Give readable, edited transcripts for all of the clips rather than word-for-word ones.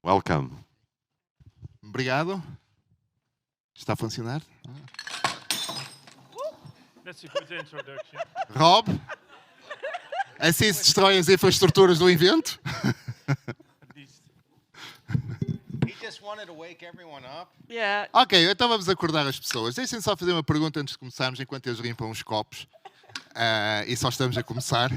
Welcome. Obrigado. Está a funcionar? That's a good introduction. Rob, assim se destroem as infraestruturas do evento? He just wanted to wake everyone up. Yeah. Ok, então vamos acordar as pessoas. Deixem só fazer uma pergunta antes de começarmos, enquanto eles limpam os copos. E só estamos a começar.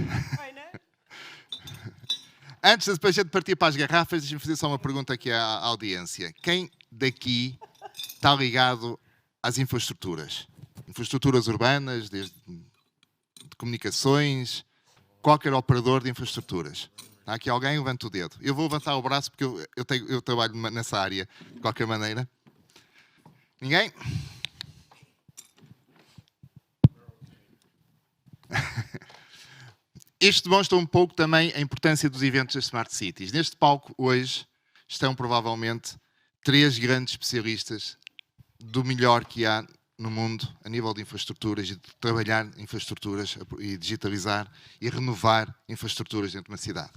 Antes de depois de partir para as garrafas, deixem-me fazer só uma pergunta aqui à audiência. Quem daqui está ligado às infraestruturas? Infraestruturas urbanas, desde de comunicações, qualquer operador de infraestruturas. Há aqui alguém? Levanta o dedo. Eu vou levantar o braço porque eu trabalho nessa área, de qualquer maneira. Ninguém? Isto demonstra um pouco também a importância dos eventos das Smart Cities. Neste palco, hoje, estão provavelmente 3 grandes especialistas do melhor que há no mundo a nível de infraestruturas e de trabalhar infraestruturas e digitalizar e renovar infraestruturas dentro de uma cidade.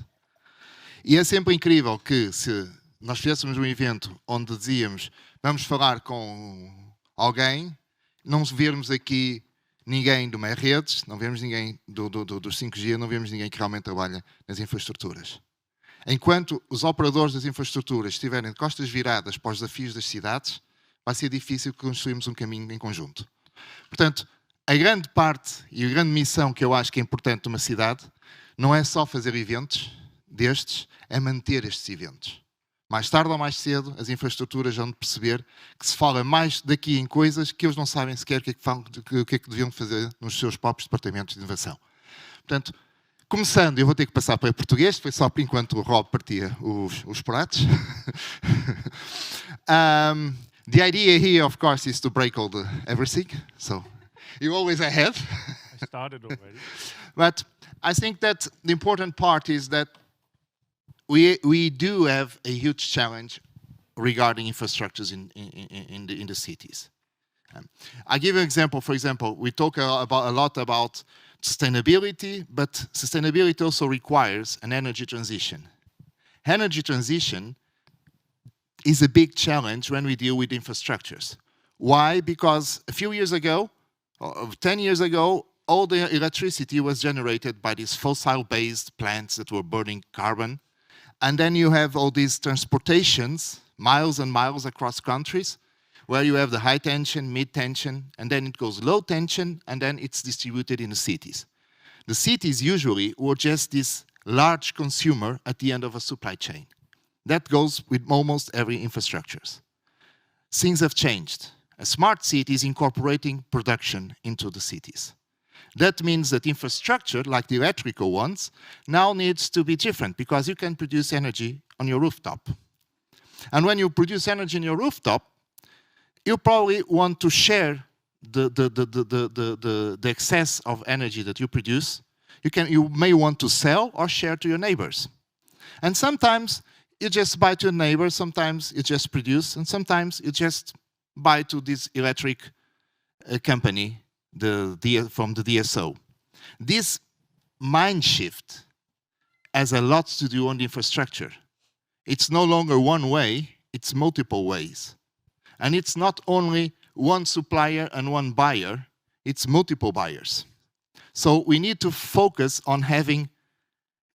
E é sempre incrível que, se nós fizéssemos um evento onde dizíamos vamos falar com alguém, não vermos aqui ninguém de uma redes, não vemos ninguém dos 5G, não vemos ninguém que realmente trabalha nas infraestruturas. Enquanto os operadores das infraestruturas estiverem de costas viradas para os desafios das cidades, vai ser difícil construirmos um caminho em conjunto. Portanto, a grande parte e a grande missão que eu acho que é importante numa cidade não é só fazer eventos destes, é manter estes eventos. Mais tarde ou mais cedo, as infraestruturas vão perceber que se fala mais daqui em coisas que eles não sabem sequer o que é que deviam fazer nos seus próprios departamentos de inovação. Portanto, começando, eu vou ter que passar para português, foi só por enquanto o Rob partia os pratos. The idea here, of course, is to break all everything. So, you're always ahead. I started already. But I think that the important part is that we do have a huge challenge regarding infrastructures in the cities. I'll give you an example. For example, we talk a lot about sustainability, but sustainability also requires an energy transition. Energy transition is a big challenge when we deal with infrastructures. Why? Because a few years ago, or 10 years ago, all the electricity was generated by these fossil-based plants that were burning carbon. And then you have all these transportations, miles and miles across countries, where you have the high tension, mid tension, and then it goes low tension, and then it's distributed in the cities. The cities usually were just this large consumer at the end of a supply chain. That goes with almost every infrastructure. Things have changed. A smart city is incorporating production into the cities. That means that infrastructure, like the electrical ones, now needs to be different because you can produce energy on your rooftop. And when you produce energy on your rooftop, you probably want to share the excess of energy that you produce. You may want to sell or share to your neighbors. And sometimes you just buy to your neighbor, sometimes you just produce, and sometimes you just buy to this electric company from the DSO. This mind shift has a lot to do on the infrastructure. It's no longer one way, it's multiple ways. And it's not only one supplier and one buyer, it's multiple buyers. So we need to focus on having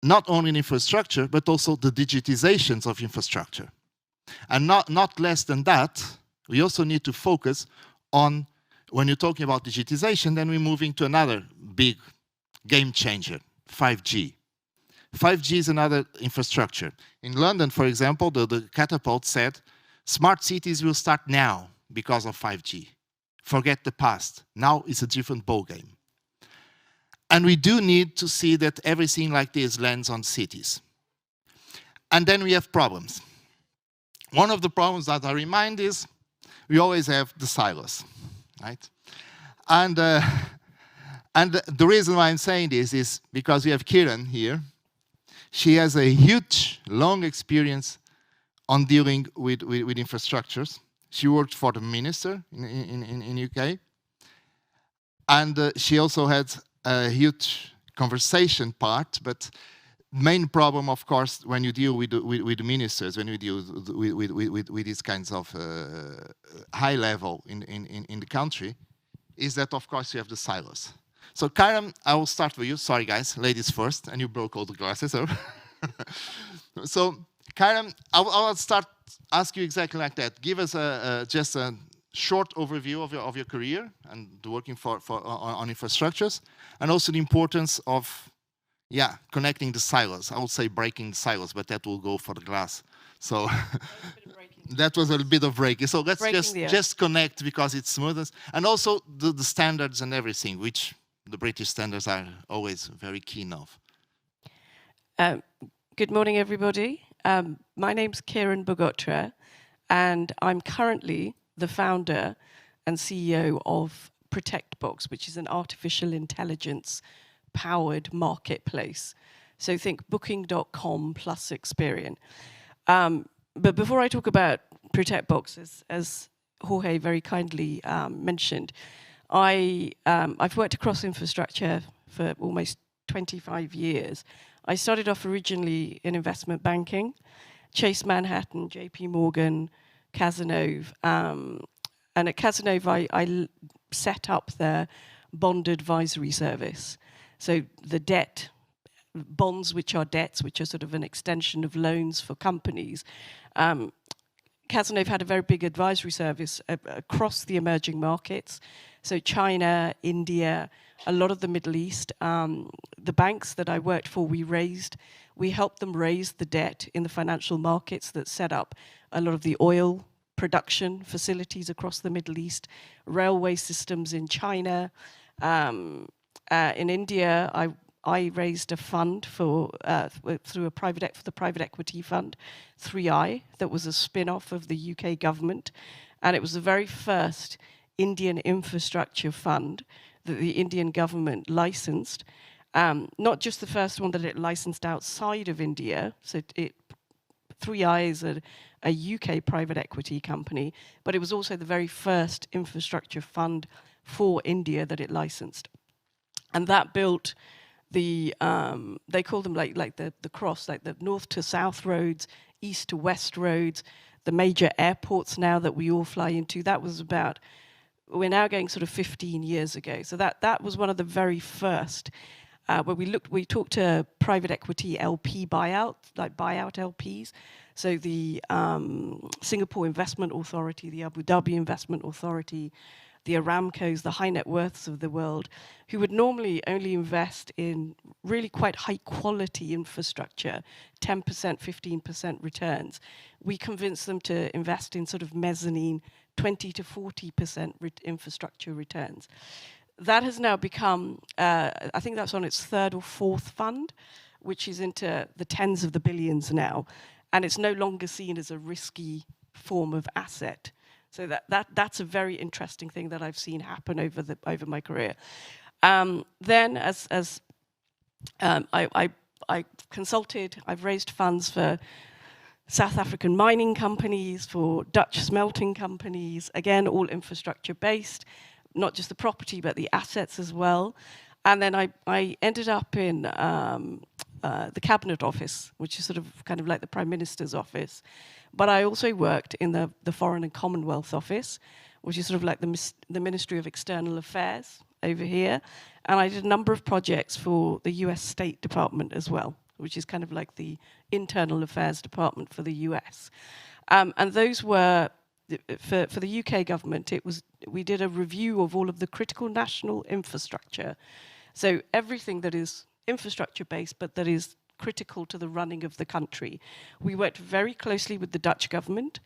not only infrastructure, but also the digitizations of infrastructure. And not less than that, we also need to focus on, when you're talking about digitization, then we're moving to another big game changer, 5G. 5G is another infrastructure. In London, for example, the catapult said, smart cities will start now because of 5G. Forget the past. Now it's a different ballgame. And we do need to see that everything like this lands on cities. And then we have problems. One of the problems that I remind is we always have the silos, right? And the reason why I'm saying this is because we have Kiran here. She has a huge, long experience on dealing with infrastructures. She worked for the minister in UK. And she also had a huge conversation part, but main problem, of course, when you deal with the ministers, when you deal with these kinds of high level in the country, is that, of course, you have the silos. So, Kiran, I will start with you. Sorry, guys, ladies first, and you broke all the glasses. So, so Kiran, I'll start ask you exactly like that. Give us just a short overview of your career and working on infrastructures, and also the importance of connecting the silos. I would say breaking the silos, but that will go for the glass. So that was a bit of breaking. So let's just connect because it's smoothest, and also the standards and everything, which the British standards are always very keen of. Good morning, everybody. My name's Kiran Bhagotra, and I'm currently the founder and CEO of ProtectBox, which is an artificial intelligence powered marketplace. So think booking.com plus Experian. But before I talk about ProtectBox, as Jorge very kindly mentioned, I've worked across infrastructure for almost 25 years. I started off originally in investment banking, Chase Manhattan, JP Morgan, Cazenove. And at Cazenove, I set up their bond advisory service. So the bonds which are debts, which are sort of an extension of loans for companies. Cazenove had a very big advisory service across the emerging markets. So China, India, a lot of the Middle East. The banks that I worked for, we helped them raise the debt in the financial markets that set up a lot of the oil production facilities across the Middle East, railway systems in China. In India, I raised a fund through the private equity fund, 3i, that was a spin-off of the UK government, and it was the very first Indian infrastructure fund that the Indian government licensed. Not just the first one that it licensed outside of India, so 3i is a UK private equity company, but it was also the very first infrastructure fund for India that it licensed. And that built they call them like the cross, like the north to south roads, east to west roads, the major airports now that we all fly into. That was we're now going sort of 15 years ago. So that was one of the very first, where we talked to private equity LP buyout, like buyout LPs. So the Singapore Investment Authority, the Abu Dhabi Investment Authority, the Aramcos, the high net worths of the world, who would normally only invest in really quite high quality infrastructure, 10%, 15% returns. We convinced them to invest in sort of mezzanine, 20 to 40% infrastructure returns. That has now become, I think that's on its third or fourth fund, which is into the tens of the billions now. And it's no longer seen as a risky form of asset. So that's a very interesting thing that I've seen happen over my career. Then, as I consulted, I've raised funds for South African mining companies, for Dutch smelting companies, again, all infrastructure based, not just the property, but the assets as well. And then I ended up in the Cabinet Office, which is sort of kind of like the Prime Minister's office. But I also worked in the Foreign and Commonwealth Office, which is sort of like the Ministry of External Affairs over here. And I did a number of projects for the US State Department as well, which is kind of like the Internal Affairs Department for the US. And those were, for the UK government, we did a review of all of the critical national infrastructure. So everything that is infrastructure-based, but that is critical to the running of the country. We worked very closely with the Dutch government.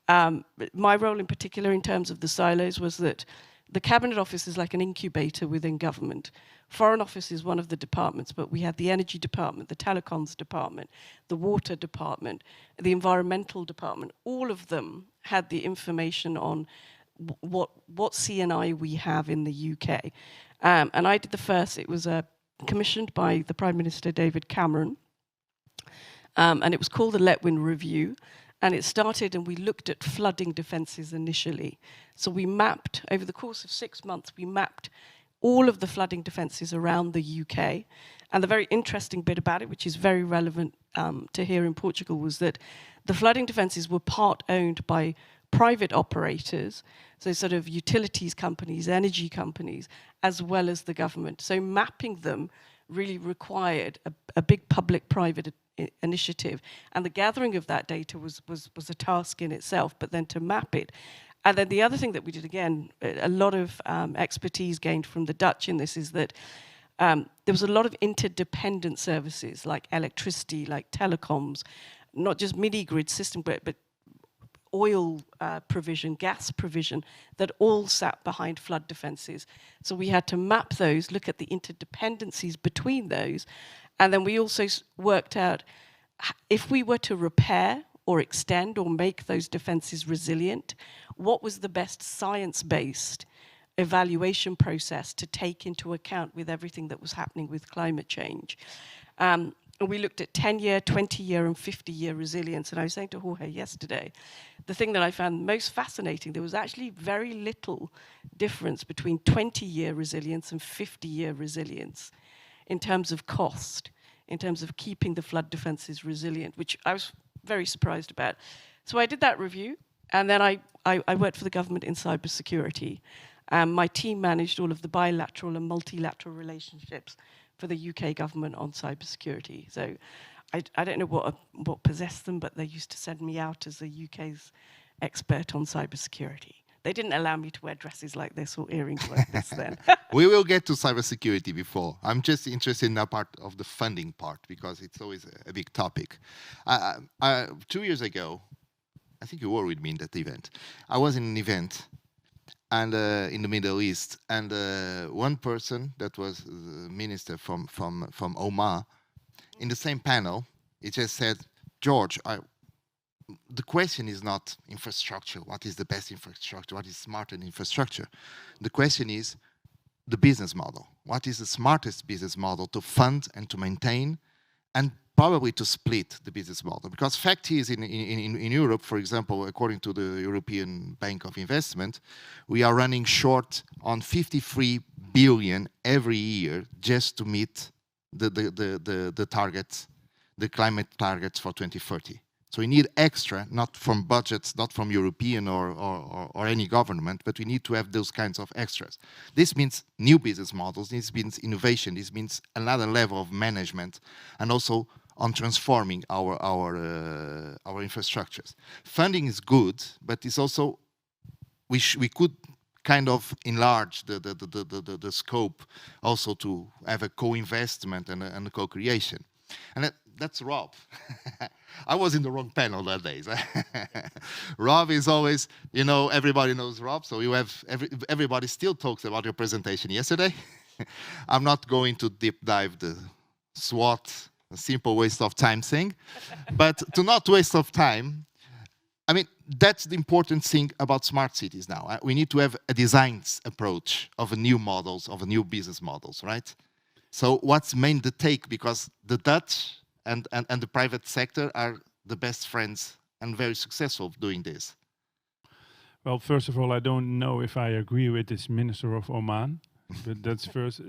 My role in particular in terms of the silos was that the Cabinet Office is like an incubator within government. Foreign Office is one of the departments, but we had the Energy Department, the Telecoms Department, the Water Department, the Environmental Department. All of them had the information on what CNI we have in the UK. And I did the first, it was commissioned by the Prime Minister David Cameron, and it was called the Letwin Review. And it started, and we looked at flooding defences initially. So we mapped, over the course of 6 months, we mapped all of the flooding defences around the UK. And the very interesting bit about it, which is very relevant to here in Portugal, was that the flooding defences were part owned by private operators, so sort of utilities companies, energy companies, as well as the government. So mapping them really required a big public-private initiative. And the gathering of that data was a task in itself, but then to map it. And then the other thing that we did, again, a lot of expertise gained from the Dutch in this, is that there was a lot of interdependent services like electricity, like telecoms, not just mini-grid system, but oil provision, gas provision, that all sat behind flood defences. So we had to map those, look at the interdependencies between those, and then we also worked out if we were to repair or extend or make those defences resilient, what was the best science-based evaluation process to take into account with everything that was happening with climate change. And we looked at 10-year, 20-year and 50-year resilience. And I was saying to Jorge yesterday, the thing that I found most fascinating, there was actually very little difference between 20-year resilience and 50-year resilience in terms of cost, in terms of keeping the flood defences resilient, which I was very surprised about. So I did that review, and then I worked for the government in cybersecurity. My team managed all of the bilateral and multilateral relationships for the UK government on cybersecurity. So I don't know what possessed them, but they used to send me out as the UK's expert on cybersecurity. They didn't allow me to wear dresses like this or earrings like this then. We will get to cybersecurity before. I'm just interested in that part of the funding part, because it's always a big topic. 2 years ago, I think you were with me in that event. I was in an event and in the Middle East, and one person that was the minister from Oman, in the same panel, he just said, George, the question is not infrastructure, what is the best infrastructure, what is smarter infrastructure. The question is the business model. What is the smartest business model to fund and to maintain, and probably to split the business model? Because fact is, in Europe, for example, according to the European Bank of Investment, we are running short on 53 billion every year just to meet the targets, the climate targets for 2030. So we need extra, not from budgets, not from European or any government, but we need to have those kinds of extras. This means new business models, this means innovation, this means another level of management, and also on transforming our infrastructures. Funding is good, but it's also, we could kind of enlarge the scope also to have a co-investment and a co-creation. And that's Rob. I was in the wrong panel that day. Rob is always, you know, everybody knows Rob, so you have everybody still talks about your presentation yesterday. I'm not going to deep dive the SWOT, a simple waste of time thing, but to not waste of time, I mean, that's the important thing about smart cities now. We need to have a design approach of a new models, of a new business models, right? So what's the take? Because the Dutch and the private sector are the best friends and very successful doing this. Well, first of all, I don't know if I agree with this minister of Oman, but that's first.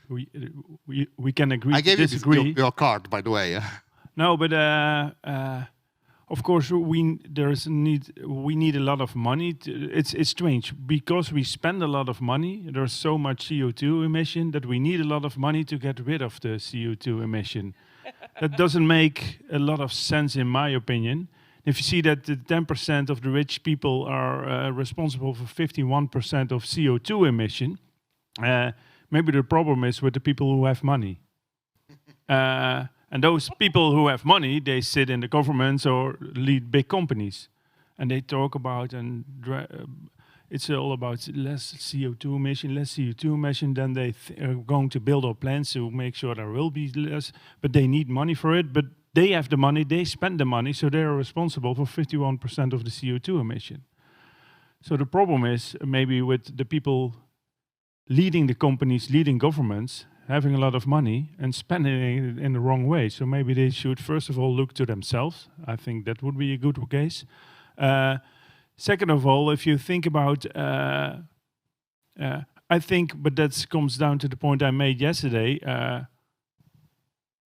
We can agree. I gave disagree. you your card, by the way. No, but of course we need a lot of money. It's strange because we spend a lot of money. There's so much CO2 emission that we need a lot of money to get rid of the CO2 emission. That doesn't make a lot of sense, in my opinion. If you see that the 10% of the rich people are responsible for 51% of CO2 emission, maybe the problem is with the people who have money. And those people who have money, they sit in the governments or lead big companies. And they talk about, it's all about less CO2 emission, then they are going to build up plants to make sure there will be less, but they need money for it, but they have the money, they spend the money, so they are responsible for 51% of the CO2 emission. So the problem is maybe with the people leading the companies, leading governments, having a lot of money and spending it in the wrong way. So maybe they should first of all look to themselves. I think that would be a good case. Second of all, if you think about I think, but that comes down to the point I made yesterday.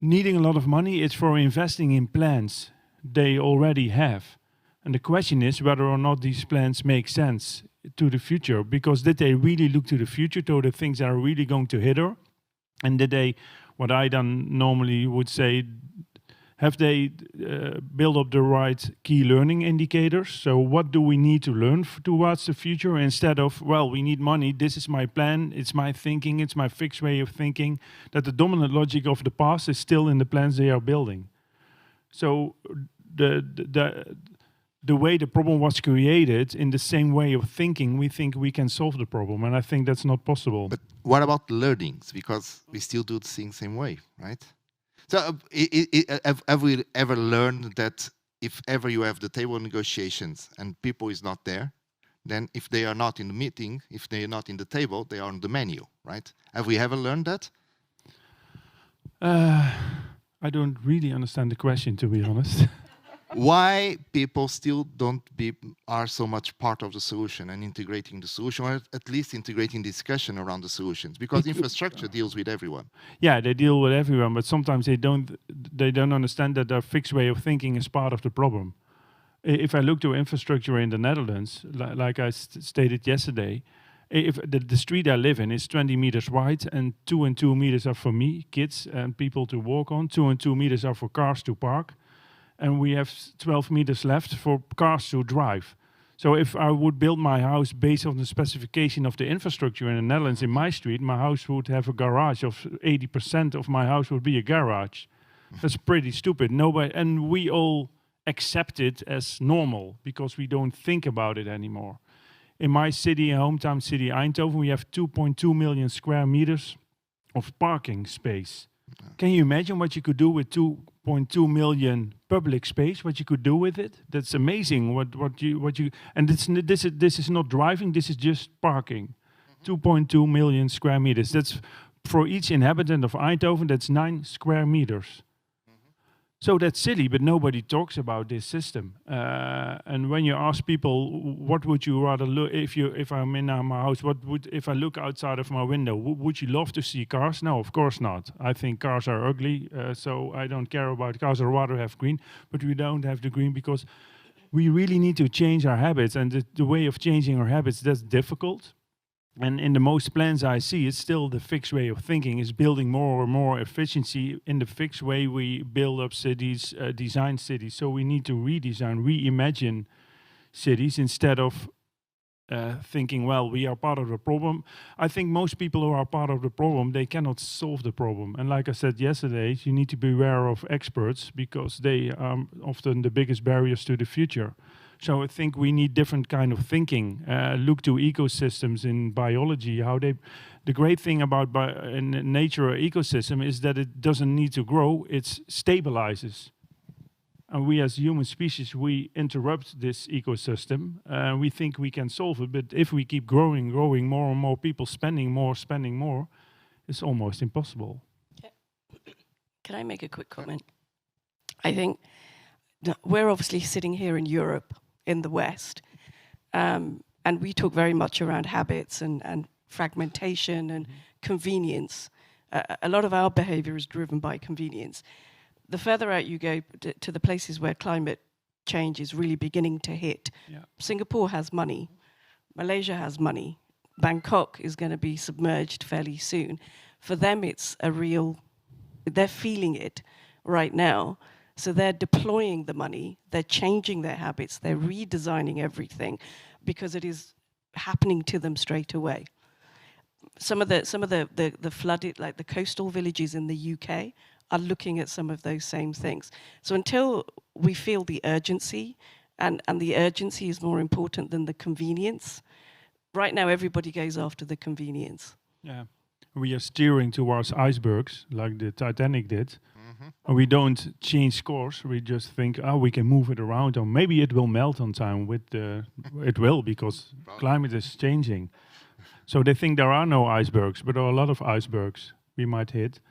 Needing a lot of money, it's for investing in plans they already have. And the question is whether or not these plans make sense to the future. Because did they really look to the future, to the things that are really going to hit her? And did they, what I then normally would say, have they built up the right key learning indicators? So what do we need to learn towards the future instead of, well, we need money, this is my plan, it's my thinking, it's my fixed way of thinking, that the dominant logic of the past is still in the plans they are building. So the way the problem was created, in the same way of thinking, we think we can solve the problem, and I think that's not possible. But what about learnings? Because we still do things same way, right? So have we ever learned that if ever you have the table negotiations and people is not there, then if they are not in the meeting, if they are not in the table, they are on the menu, right? Have we ever learned that? I don't really understand the question, to be honest. Why people still are so much part of the solution and integrating the solution, or at least integrating discussion around the solutions? Because infrastructure deals with everyone. Yeah, they deal with everyone, but sometimes they don't understand that their fixed way of thinking is part of the problem. If I look to infrastructure in the Netherlands, like I stated yesterday, if the street I live in is 20 meters wide, and 2 and 2 meters are for me, kids and people to walk on, 2 and 2 meters are for cars to park, and we have 12 meters left for cars to drive. So if I would build my house based on the specification of the infrastructure in the Netherlands in my street, my house would have a garage of 80% of my house would be a garage. That's pretty stupid. Nobody, and we all accept it as normal because we don't think about it anymore. In my city, hometown city Eindhoven, we have 2.2 million square meters of parking space. Can you imagine what you could do with 2.2 million public space? What you could do with it? That's amazing. What you and this is not driving. This is just parking. 2.2 million square meters. That's for each inhabitant of Eindhoven. That's 9 square meters. So that's silly, but nobody talks about this system. And when you ask people, what would you rather look if I'm in my house? If I look outside of my window? Would you love to see cars? No, of course not. I think cars are ugly, so I don't care about cars. I'd rather have green, but we don't have the green because we really need to change our habits. And the way of changing our habits, that's difficult. And in the most plans I see, it's still the fixed way of thinking is building more and more efficiency in the fixed way we build up cities, design cities. So we need to redesign, reimagine cities instead of thinking, well, we are part of the problem. I think most people who are part of the problem, they cannot solve the problem. And like I said yesterday, you need to beware of experts because they are often the biggest barriers to the future. So I think we need different kind of thinking. Look to ecosystems in biology. The great thing about in nature ecosystem is that it doesn't need to grow; it stabilizes. And we as human species, we interrupt this ecosystem. We think we can solve it, but if we keep growing more and more people, spending more, it's almost impossible. Yeah. Can I make a quick comment? I think we're obviously sitting here in Europe, in the West, and we talk very much around habits and fragmentation and convenience. A lot of our behavior is driven by convenience. The further out you go to the places where climate change is really beginning to hit, Singapore has money, Malaysia has money, Bangkok is going to be submerged fairly soon. For them, it's they're feeling it right now. So they're deploying the money, they're changing their habits, they're redesigning everything because it is happening to them straight away. Some of the flooded, like the coastal villages in the UK, are looking at some of those same things. So until we feel the urgency, and the urgency is more important than the convenience, right now everybody goes after the convenience. Yeah, we are steering towards icebergs like the Titanic did. And we don't change course. We just think, we can move it around, or maybe it will melt on time. It will because climate is changing. So they think there are no icebergs, but there are a lot of icebergs we might hit.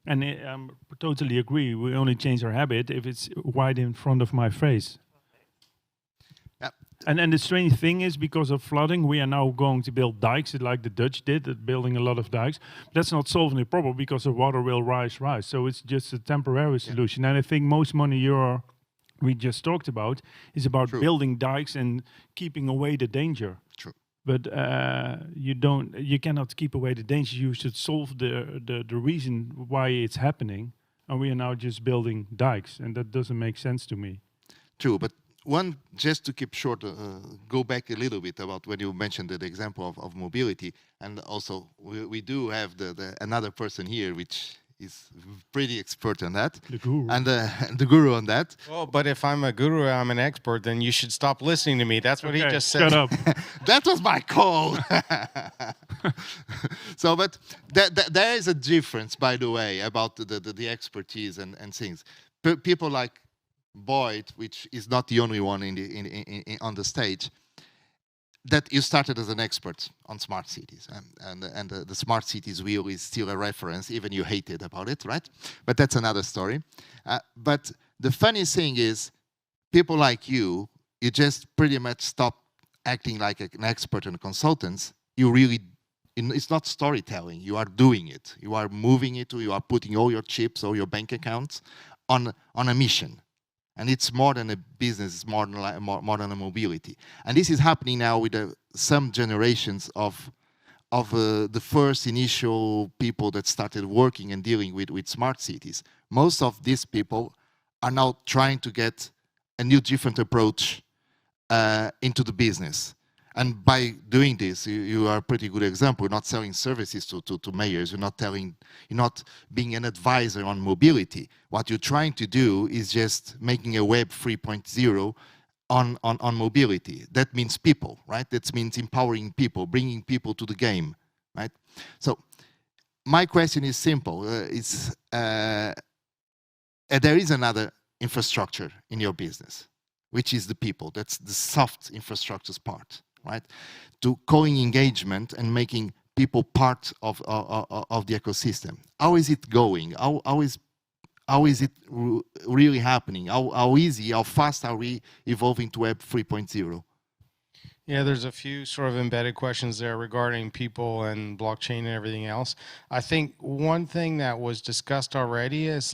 And I totally agree. We only change our habit if it's right in front of my face. Yeah. And the strange thing is, because of flooding, we are now going to build dikes, like the Dutch did, building a lot of dikes. That's not solving the problem because the water will rise. So it's just a temporary solution. And I think most money we just talked about is about building dikes and keeping away the danger. True. But you cannot keep away the danger. You should solve the reason why it's happening. And we are now just building dikes, and that doesn't make sense to me. True, but just to keep short, go back a little bit about when you mentioned the example of mobility, and also we do have another person here, which is pretty expert on that. The guru. And the guru on that. Well, but if I'm a guru, I'm an expert, then you should stop listening to me. That's what he just said. Shut up. That was my call. So, but there is a difference, by the way, about the expertise and things. People like Boyd, which is not the only one on the stage, that you started as an expert on smart cities, and the smart cities wheel is still a reference, even you hated about it, right? But that's another story. But the funny thing is, people like you just pretty much stop acting like an expert and consultants. It's not storytelling. You are doing it. You are moving it. You are putting all your chips, all your bank accounts on a mission. And it's more than a business, it's more than a mobility. And this is happening now with some generations of the first initial people that started working and dealing with smart cities. Most of these people are now trying to get a new, different approach into the business. And by doing this, you are a pretty good example. You're not selling services to mayors. You're not being an advisor on mobility. What you're trying to do is just making a Web 3.0 on mobility. That means people, right? That means empowering people, bringing people to the game, right? So my question is simple. There is another infrastructure in your business, which is the people. That's the soft infrastructures part. Right, to Cohen engagement and making people part of the ecosystem. How is it going? How is it really happening? How easy, how fast are we evolving to Web 3.0? Yeah, there's a few sort of embedded questions there regarding people and blockchain and everything else. I think one thing that was discussed already is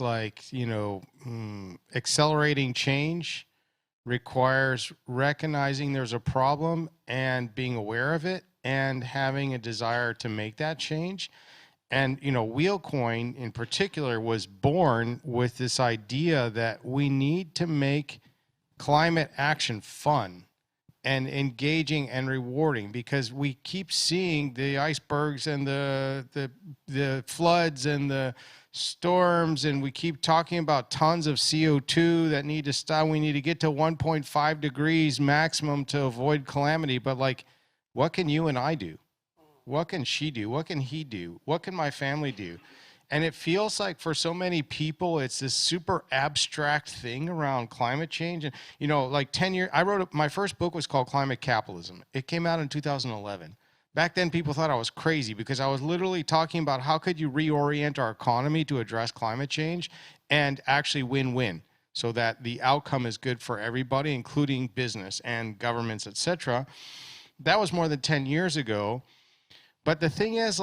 accelerating change requires recognizing there's a problem and being aware of it and having a desire to make that change. And, Wheelcoin in particular was born with this idea that we need to make climate action fun and engaging and rewarding, because we keep seeing the icebergs and the floods and the storms, and we keep talking about tons of CO2 that need to stop. We need to get to 1.5 degrees maximum to avoid calamity. But what can you and I do? What can she do? What can he do? What can my family do? And it feels like for so many people, it's this super abstract thing around climate change. And, 10 years, my first book was called Climate Capitalism. It came out in 2011. Back then, people thought I was crazy because I was literally talking about how could you reorient our economy to address climate change and actually win-win so that the outcome is good for everybody, including business and governments, etc. That was more than 10 years ago. But the thing is,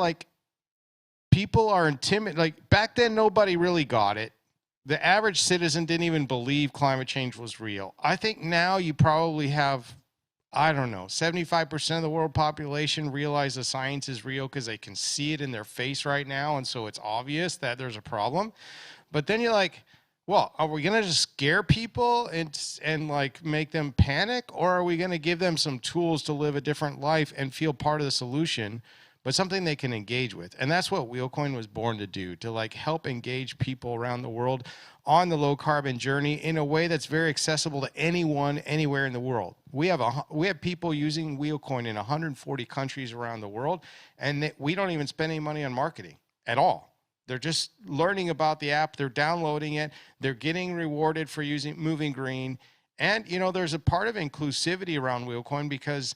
people are intimidated. Back then, nobody really got it. The average citizen didn't even believe climate change was real. I think now you probably have, 75% of the world population realize the science is real because they can see it in their face right now, and so it's obvious that there's a problem. But then you're like, well, are we going to just scare people and make them panic, or are we going to give them some tools to live a different life and feel part of the solution, but something they can engage with? And that's what Wheelcoin was born to do, to help engage people around the world on the low carbon journey in a way that's very accessible to anyone, anywhere in the world. We have people using Wheelcoin in 140 countries around the world, and we don't even spend any money on marketing at all. They're just learning about the app, they're downloading it, they're getting rewarded for moving green. And there's a part of inclusivity around Wheelcoin, because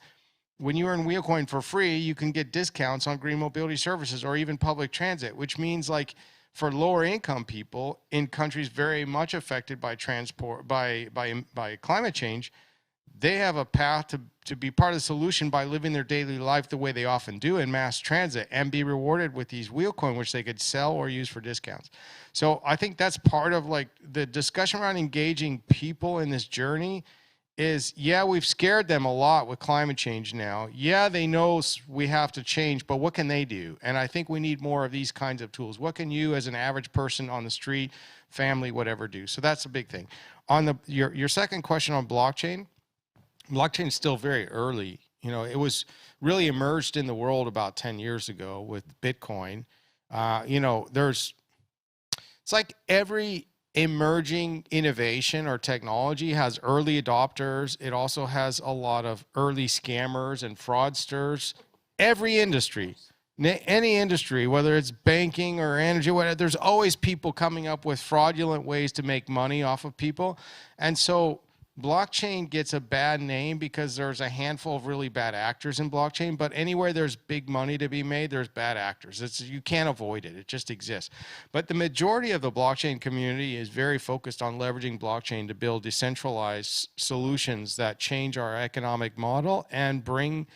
when you earn Wheelcoin for free, you can get discounts on green mobility services or even public transit, which means for lower income people in countries very much affected by transport, by climate change, they have a path to be part of the solution by living their daily life the way they often do in mass transit and be rewarded with these wheel coin, which they could sell or use for discounts. So I think that's part of like the discussion around engaging people in this journey is, yeah, we've scared them a lot with climate change now. Yeah, they know we have to change, but what can they do? And I think we need more of these kinds of tools. What can you as an average person on the street, family, whatever do? So that's a big thing. On your second question on blockchain is still very early. You know, it was really emerged in the world about 10 years ago with Bitcoin. You know, it's like every emerging innovation or technology has early adopters. It also has a lot of early scammers and fraudsters. Every industry, any industry, whether it's banking or energy, whatever, there's always people coming up with fraudulent ways to make money off of people. And so blockchain gets a bad name because there's a handful of really bad actors in blockchain, but anywhere there's big money to be made, there's bad actors. You can't avoid it. It just exists. But the majority of the blockchain community is very focused on leveraging blockchain to build decentralized solutions that change our economic model and bring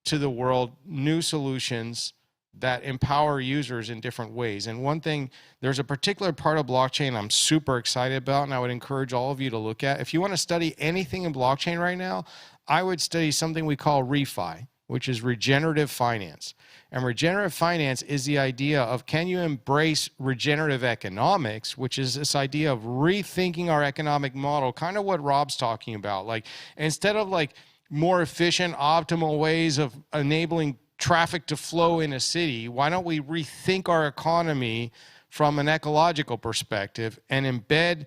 to the world new solutions that empower users in different ways. And one thing, there's a particular part of blockchain I'm super excited about, and I would encourage all of you to look at. If you want to study anything in blockchain right now, I would study something we call refi, which is regenerative finance. And regenerative finance is the idea of, can you embrace regenerative economics, which is this idea of rethinking our economic model, kind of what Rob's talking about. Like, instead of like more efficient, optimal ways of enabling traffic to flow in a city, why don't we rethink our economy from an ecological perspective and embed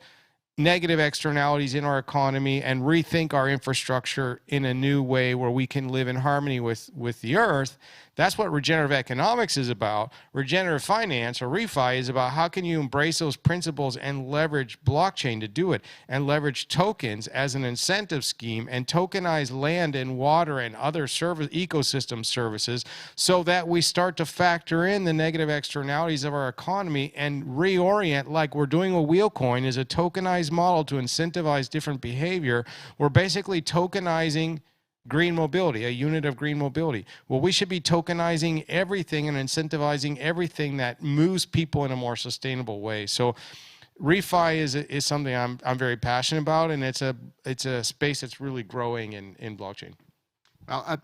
negative externalities in our economy and rethink our infrastructure in a new way where we can live in harmony with the earth? That's what regenerative economics is about. Regenerative finance, or refi, is about how can you embrace those principles and leverage blockchain to do it, and leverage tokens as an incentive scheme and tokenize land and water and other service ecosystem services so that we start to factor in the negative externalities of our economy and reorient, like we're doing with Wheelcoin, is a tokenized model to incentivize different behavior. We're basically tokenizing green mobility, a unit of green mobility. Well, we should be tokenizing everything and incentivizing everything that moves people in a more sustainable way. So refi is something I'm very passionate about, and it's a space that's really growing in blockchain. Well,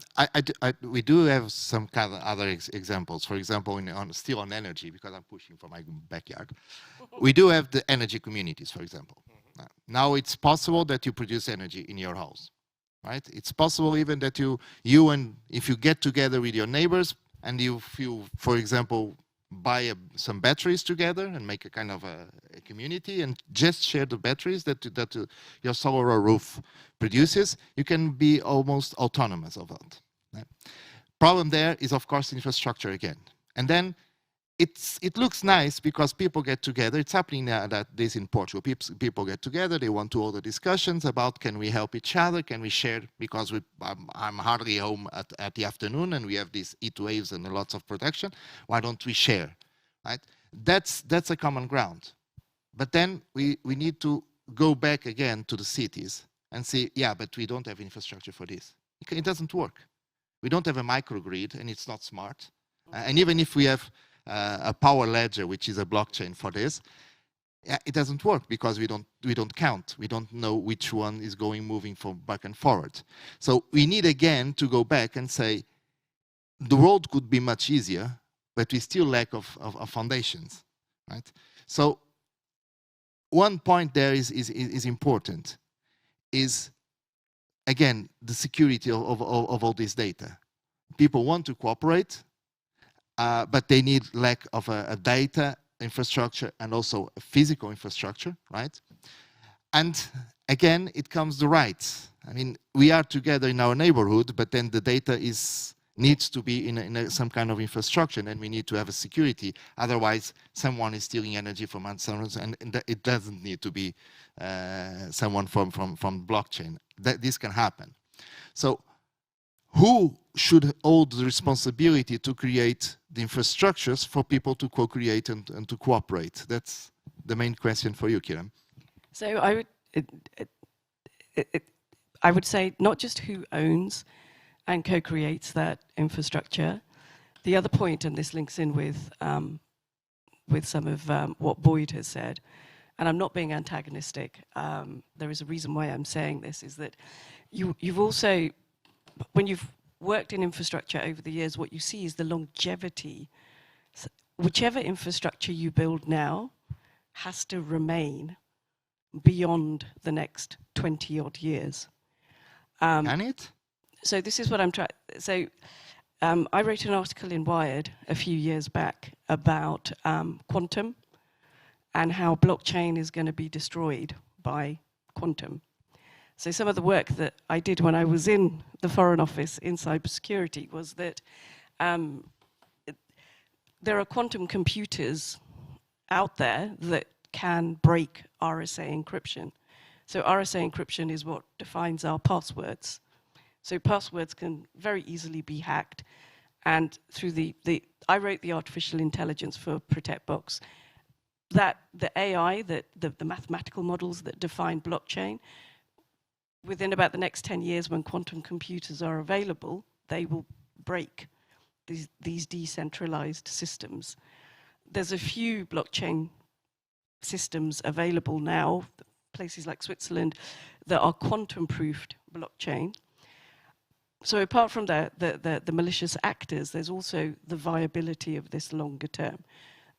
we do have some kind of other examples. For example, still on energy, because I'm pushing for my backyard. We do have the energy communities, for example. Now it's possible that you produce energy in your house. Right? It's possible even that if you get together with your neighbors and you, for example, buy some batteries together and make a kind of a community and just share the batteries that your solar roof produces, you can be almost autonomous of that. Right? Problem there is, of course, infrastructure again. And then it looks nice because people get together. It's happening now that this in Portugal. People get together. They want to hold the discussions about, can we help each other? Can we share? Because I'm hardly home at the afternoon and we have these heat waves and lots of protection. Why don't we share? Right? That's a common ground. But then we need to go back again to the cities and say, yeah, but we don't have infrastructure for this. It doesn't work. We don't have a microgrid and it's not smart. And even if we have a power ledger, which is a blockchain for this, it doesn't work because we don't count. We don't know which one is moving from back and forward. So we need again to go back and say the world could be much easier, but we still lack of foundations, right? So one point there is important, is again the security of all this data. People want to cooperate, but they need lack of a data infrastructure and also a physical infrastructure, right? And again, it comes the rights. I mean, we are together in our neighborhood, but then the data needs to be in some kind of infrastructure, and we need to have a security. Otherwise, someone is stealing energy from us, and it doesn't need to be someone from blockchain. This can happen. So who should hold the responsibility to create the infrastructures for people to co-create and to cooperate? That's the main question for you, Kiran. So I would say not just who owns and co-creates that infrastructure. The other point, and this links in with some of what Boyd has said, and I'm not being antagonistic. There is a reason why I'm saying this, is that you've also, when you've worked in infrastructure over the years, what you see is the longevity. So whichever infrastructure you build now has to remain beyond the next 20 odd years. Can it? So this is what I'm trying. So I wrote an article in Wired a few years back about quantum and how blockchain is going to be destroyed by quantum. So some of the work that I did when I was in the Foreign Office in cybersecurity was that there are quantum computers out there that can break RSA encryption. So RSA encryption is what defines our passwords. So passwords can very easily be hacked. And through I wrote the artificial intelligence for ProtectBox, that the AI, the mathematical models that define blockchain, within about the next 10 years when quantum computers are available, they will break these decentralized systems. There's a few blockchain systems available now, places like Switzerland, that are quantum-proofed blockchain. So apart from the malicious actors, there's also the viability of this longer term.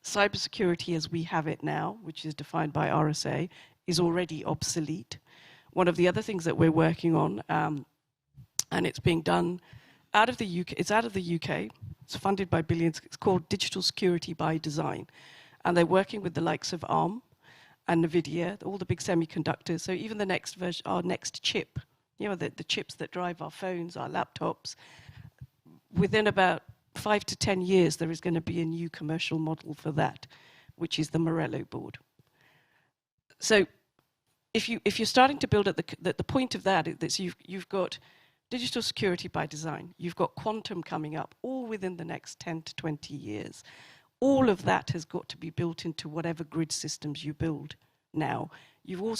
Cybersecurity as we have it now, which is defined by RSA, is already obsolete. One of the other things that we're working on, and it's being done out of the UK, it's funded by billions, it's called Digital Security by Design. And they're working with the likes of ARM and NVIDIA, all the big semiconductors. So even the next version, our next chip, you know, the chips that drive our phones, our laptops, within about 5 to 10 years, there is going to be a new commercial model for that, which is the Morello board. So if you're starting to build at the point of that is that you've got digital security by design, you've got quantum coming up, all within the next 10 to 20 years. All of that has got to be built into whatever grid systems you build now. You've got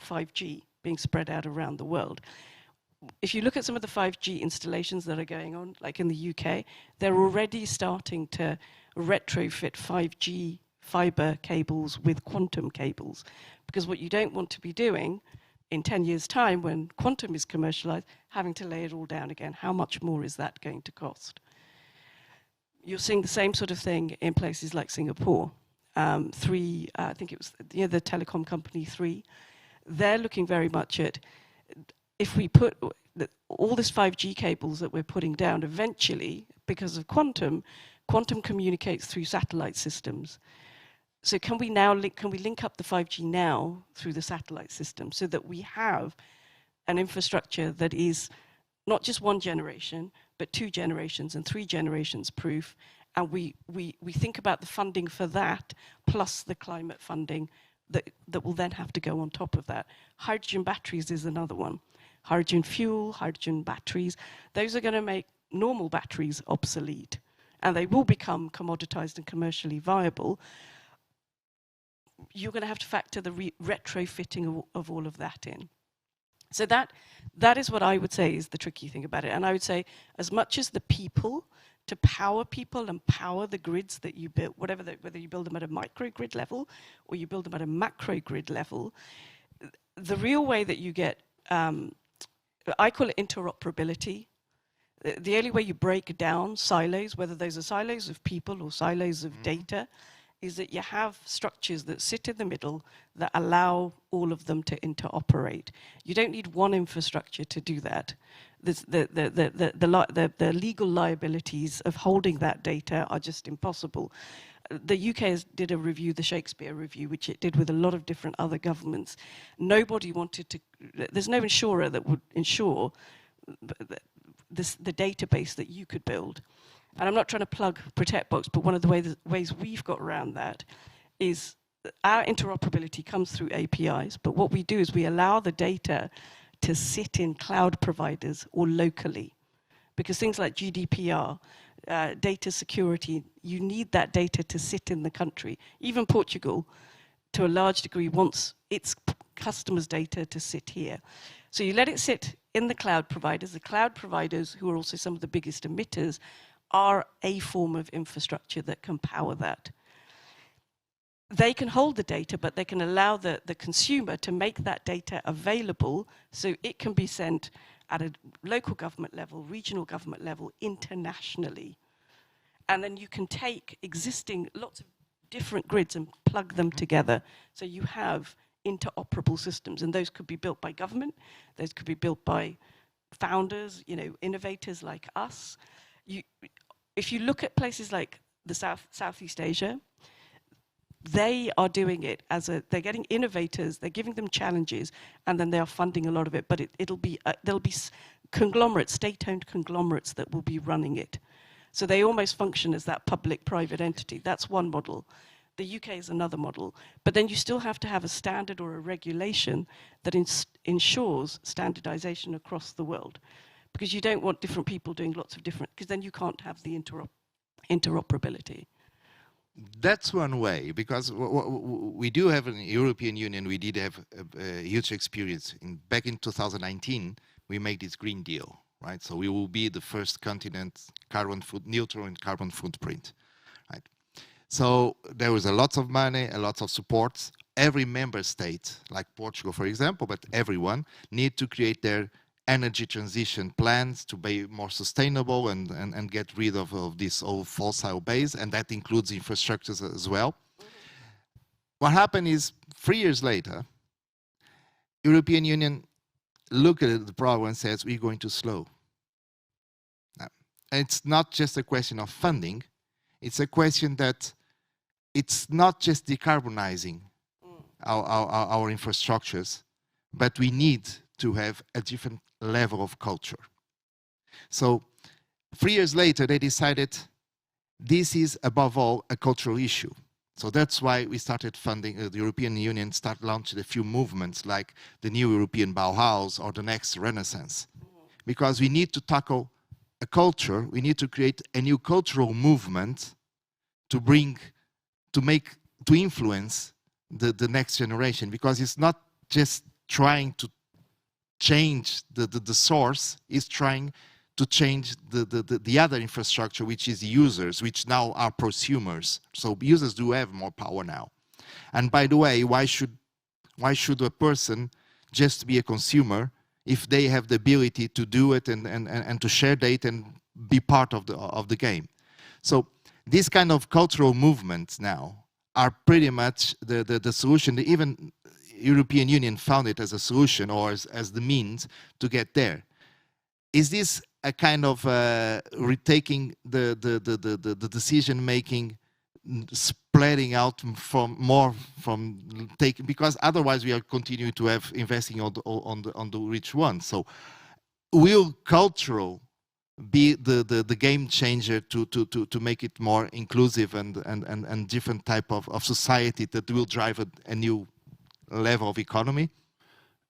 5G being spread out around the world. If you look at some of the 5G installations that are going on, like in the UK, they're already starting to retrofit 5G fiber cables with quantum cables. Because what you don't want to be doing in 10 years' time when quantum is commercialized, having to lay it all down again. How much more is that going to cost? You're seeing the same sort of thing in places like Singapore. I think it was the telecom company 3. They're looking very much at, if we put all this 5G cables that we're putting down, eventually, because of quantum communicates through satellite systems. So can we link up the 5G now through the satellite system so that we have an infrastructure that is not just one generation, but 2 generations and 3 generations proof, and we think about the funding for that, plus the climate funding that will then have to go on top of that. Hydrogen batteries is another one. Hydrogen fuel, hydrogen batteries, those are going to make normal batteries obsolete, and they will become commoditized and commercially viable. You're going to have to factor the retrofitting of all of that in. So that is what I would say is the tricky thing about it. And I would say, as much as the people, to power people and power the grids that you build, whether you build them at a microgrid level or you build them at a macrogrid level, the real way that you get, I call it interoperability. The only way you break down silos, whether those are silos of people or silos of data, is that you have structures that sit in the middle that allow all of them to interoperate. You don't need one infrastructure to do that. The legal liabilities of holding that data are just impossible. The UK did a review, the Shakespeare review, which it did with a lot of different other governments. Nobody wanted to, there's no insurer that would insure the database that you could build. And I'm not trying to plug ProtectBox, but one of the ways we've got around that is our interoperability comes through APIs, but what we do is we allow the data to sit in cloud providers or locally. Because things like GDPR, data security, you need that data to sit in the country. Even Portugal, to a large degree, wants its customers' data to sit here. So you let it sit in the cloud providers. The cloud providers, who are also some of the biggest emitters, are a form of infrastructure that can power that. They can hold the data, but they can allow the consumer to make that data available so it can be sent at a local government level, regional government level, internationally. And then you can take existing lots of different grids and plug them together so you have interoperable systems. And those could be built by government, those could be built by founders, innovators like us. If you look at places like the Southeast Asia, they are doing it they're getting innovators, they're giving them challenges, and then they are funding a lot of it. But there'll be conglomerates, state-owned conglomerates that will be running it. So they almost function as that public-private entity. That's one model. The UK is another model. But then you still have to have a standard or a regulation that ensures standardization across the world. Because you don't want different people doing lots of different, because then you can't have the interoperability. That's one way, because we do have in the European Union, we did have a huge experience. Back in 2019, we made this Green Deal, right? So we will be the first continent neutral in carbon footprint, right? So there was a lot of money, a lot of support. Every member state, like Portugal, for example, but everyone need to create their energy transition plans to be more sustainable and get rid of this old fossil base, and that includes infrastructures as well. What happened is 3 years later, European Union looked at the problem and says, we're going too slow. Now, it's not just a question of funding, it's a question that it's not just decarbonizing our infrastructures, but we need to have a different level of culture. So 3 years later, they decided this is above all a cultural issue. So that's why we started funding, the European Union started launching a few movements like the new European Bauhaus or the next Renaissance. Because we need to tackle a culture, we need to create a new cultural movement to influence the next generation, because it's not just trying to change the source, is trying to change the other infrastructure, which is users, which now are prosumers. So users do have more power now. And by the way, why should a person just be a consumer if they have the ability to do it and to share data and be part of the game? So these kind of cultural movements now are pretty much the solution. Even European Union found it as a solution or as the means to get there. Is this a kind of retaking the decision making, spreading out from taking, because otherwise we are continuing to have investing on the rich ones. So will cultural be the game changer to make it more inclusive and different type of society that will drive a new level of economy?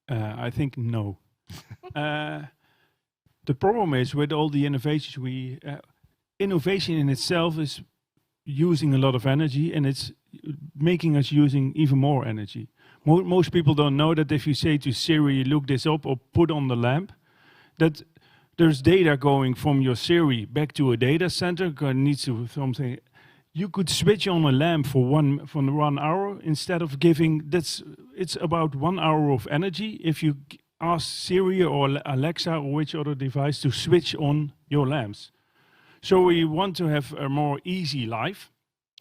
I think no. The problem is with all the innovations innovation in itself is using a lot of energy, and it's making us using even more energy. Most people don't know that if you say to Siri, look this up or put on the lamp, that there's data going from your Siri back to a data center, needs to something. You could switch on a lamp for 1 hour instead of it's about 1 hour of energy if you ask Siri or Alexa or which other device to switch on your lamps. So we want to have a more easy life,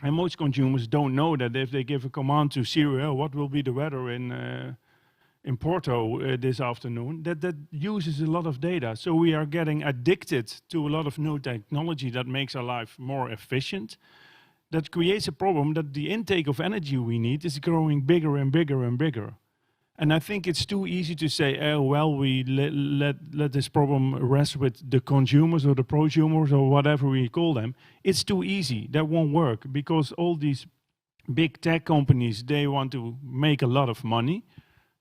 and most consumers don't know that if they give a command to Siri, oh, what will be the weather in Porto this afternoon, that uses a lot of data. So we are getting addicted to a lot of new technology that makes our life more efficient. That creates a problem that the intake of energy we need is growing bigger and bigger and bigger. And I think it's too easy to say, oh, well, we let this problem rest with the consumers or the prosumers or whatever we call them. It's too easy. That won't work, because all these big tech companies, they want to make a lot of money.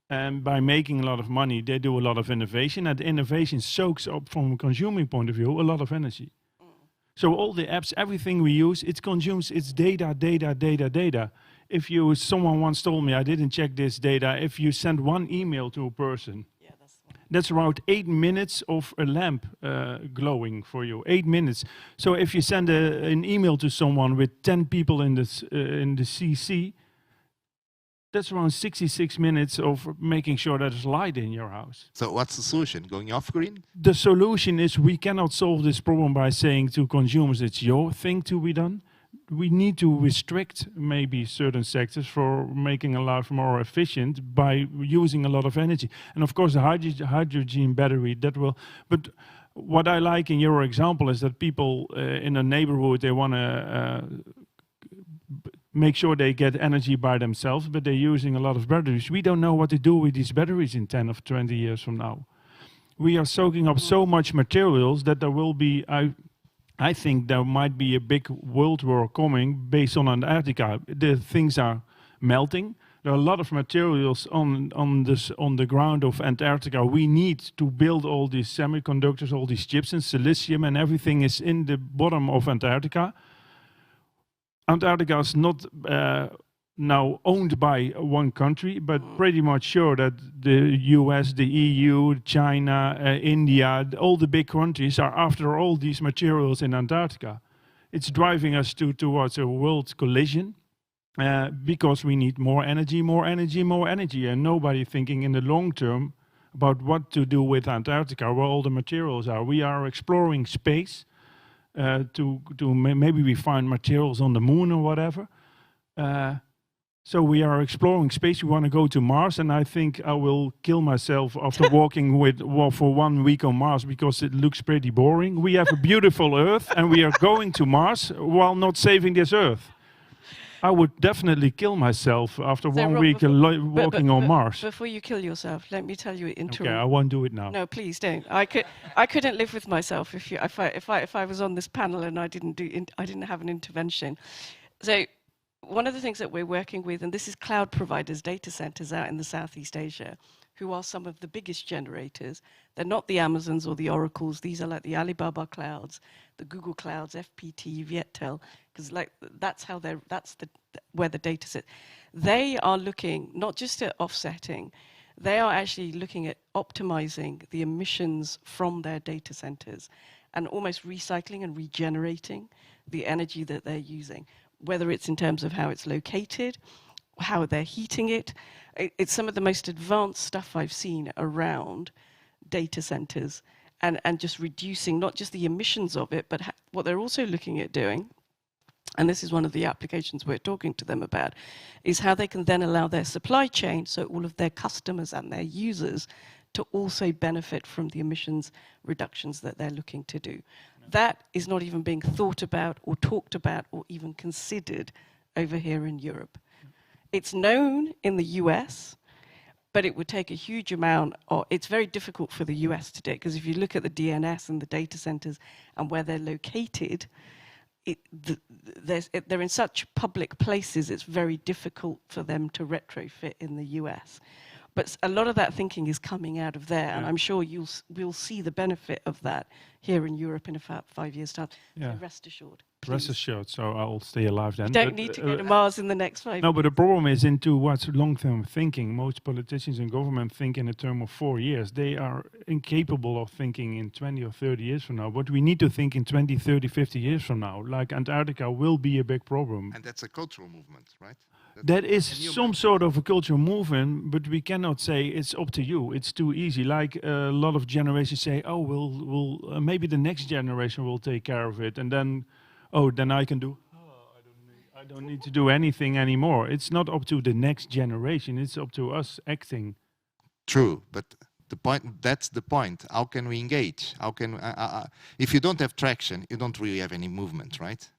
And by making a lot of money, they do a lot of innovation. And the innovation soaks up, from a consuming point of view, a lot of energy. So all the apps, everything we use, it consumes its data. If someone once told me, I didn't check this data, if you send one email to a person, That's around 8 minutes of a lamp glowing for you. 8 minutes. So if you send an email to someone with 10 people in the CC, that's around 66 minutes of making sure there's light in your house. So what's the solution? Going off-grid? The solution is we cannot solve this problem by saying to consumers it's your thing to be done. We need to restrict maybe certain sectors for making a life more efficient by using a lot of energy. And of course the hydrogen battery, that will... But what I like in your example is that people in a neighborhood, they want to make sure they get energy by themselves, but they're using a lot of batteries. We don't know what to do with these batteries in 10 or 20 years from now. We are soaking up so much materials that there will be, I think there might be a big world war coming based on Antarctica. The things are melting. There are a lot of materials on the ground of Antarctica. We need to build all these semiconductors, all these chips and silicium, and everything is in the bottom of Antarctica. Antarctica is not now owned by one country, but pretty much sure that the US, the EU, China, India, all the big countries are after all these materials in Antarctica. It's driving us towards a world collision because we need more energy, more energy, more energy, and nobody thinking in the long term about what to do with Antarctica, where all the materials are. We are exploring space. Maybe we find materials on the moon or whatever. So we are exploring space. We want to go to Mars, and I think I will kill myself after walking for 1 week on Mars because it looks pretty boring. We have a beautiful Earth, and we are going to Mars while not saving this Earth. I would definitely kill myself after 1 week walking on Mars. Before you kill yourself, let me tell you interim. Okay, I won't do it now. No, please don't. I couldn't live with myself if I was on this panel and I didn't have an intervention. So one of the things that we're working with, and this is cloud providers, data centers out in the Southeast Asia, who are some of the biggest generators. They're not the Amazons or the Oracles. These are like the Alibaba clouds, the Google clouds, FPT, Viettel, because like that's where the data sits. They are looking not just at offsetting, they are actually looking at optimizing the emissions from their data centers and almost recycling and regenerating the energy that they're using, whether it's in terms of how it's located, how they're heating it. It's some of the most advanced stuff I've seen around data centers and just reducing not just the emissions of it, but what they're also looking at doing, and this is one of the applications we're talking to them about, is how they can then allow their supply chain, so all of their customers and their users, to also benefit from the emissions reductions that they're looking to do. That is not even being thought about or talked about or even considered over here in Europe. It's known in the US, but it would take a huge amount of, it's very difficult for the US to do it, because if you look at the DNS and the data centers and where they're located, they're in such public places, it's very difficult for them to retrofit in the US. But a lot of that thinking is coming out of there, and I'm sure we'll see the benefit of that here in Europe in about 5 years' time. So rest assured. Please. Rest assured, so I'll stay alive then. You don't need to go to Mars in the next 5 years. No, but the problem is into what's long-term thinking. Most politicians and government think in a term of 4 years. They are incapable of thinking in 20 or 30 years from now. But we need to think in 20, 30, 50 years from now. Like Antarctica will be a big problem. And that's a cultural movement, right? That is some sort of a cultural movement, but we cannot say it's up to you. It's too easy. Like a lot of generations say, oh, we'll maybe the next generation will take care of it, and then, oh, then I can do. Oh, I don't need to do anything anymore. It's not up to the next generation. It's up to us acting. True, but the point—that's the point. How can we engage? How can if you don't have traction, you don't really have any movement, right?